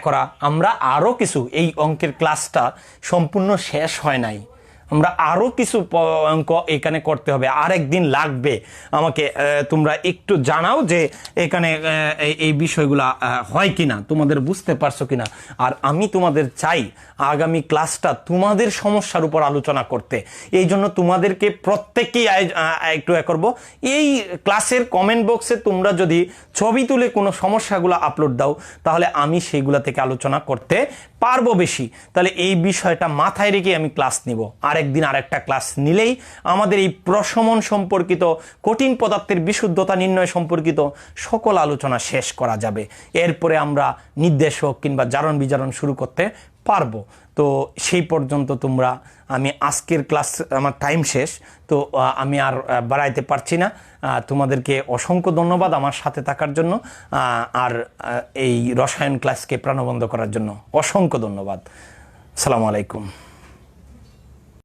করা, আমরা আরও কিছু, এই অঙ্কের ক্লাসটা সম্পূর্ণ শেষ হয় নাই, আমরা আরও কিছু অঙ্ক এখানে করতে হবে, আরেকদিন লাগবে আমাকে। তোমরা একটু জানাও যে এখানে এই বিষয়গুলা হয় কিনা, তোমাদের বুঝতে পারছো কিনা। আর আমি তোমাদের চাই আগামী ক্লাসটা তোমাদের সমস্যার উপর আলোচনা করতে, এই জন্য তোমাদেরকে প্রত্যেককেই একটু করব, এই ক্লাসের কমেন্ট বক্সে তোমরা যদি ছবি তুলে কোনো সমস্যাগুলো আপলোড দাও, তাহলে আমি সেইগুলা থেকে আলোচনা করতে পারবো বেশি। তাহলে এই বিষয়টা মাথায় রেখে আমি ক্লাস নিব, আরেকদিন আরেকটা ক্লাস নিলেই আমাদের এই প্রশমন সম্পর্কিত, কঠিন পদার্থের বিশুদ্ধতা নির্ণয় সম্পর্কিত সকল আলোচনা শেষ করা যাবে। এরপরে আমরা নির্দেশক কিংবা জারণ বিজারণ শুরু করতে পারবো। তো সেই পর্যন্ত তোমরা, আমি আজকের ক্লাস, আমার টাইম শেষ, তো আমি আর বাড়াইতে পারছি না। তোমাদেরকে অসংখ্য ধন্যবাদ আমার সাথে থাকার জন্য, আর এই রসায়ন ক্লাসকে প্রাণবন্ত করার জন্য অসংখ্য ধন্যবাদ। আসসালামু আলাইকুম।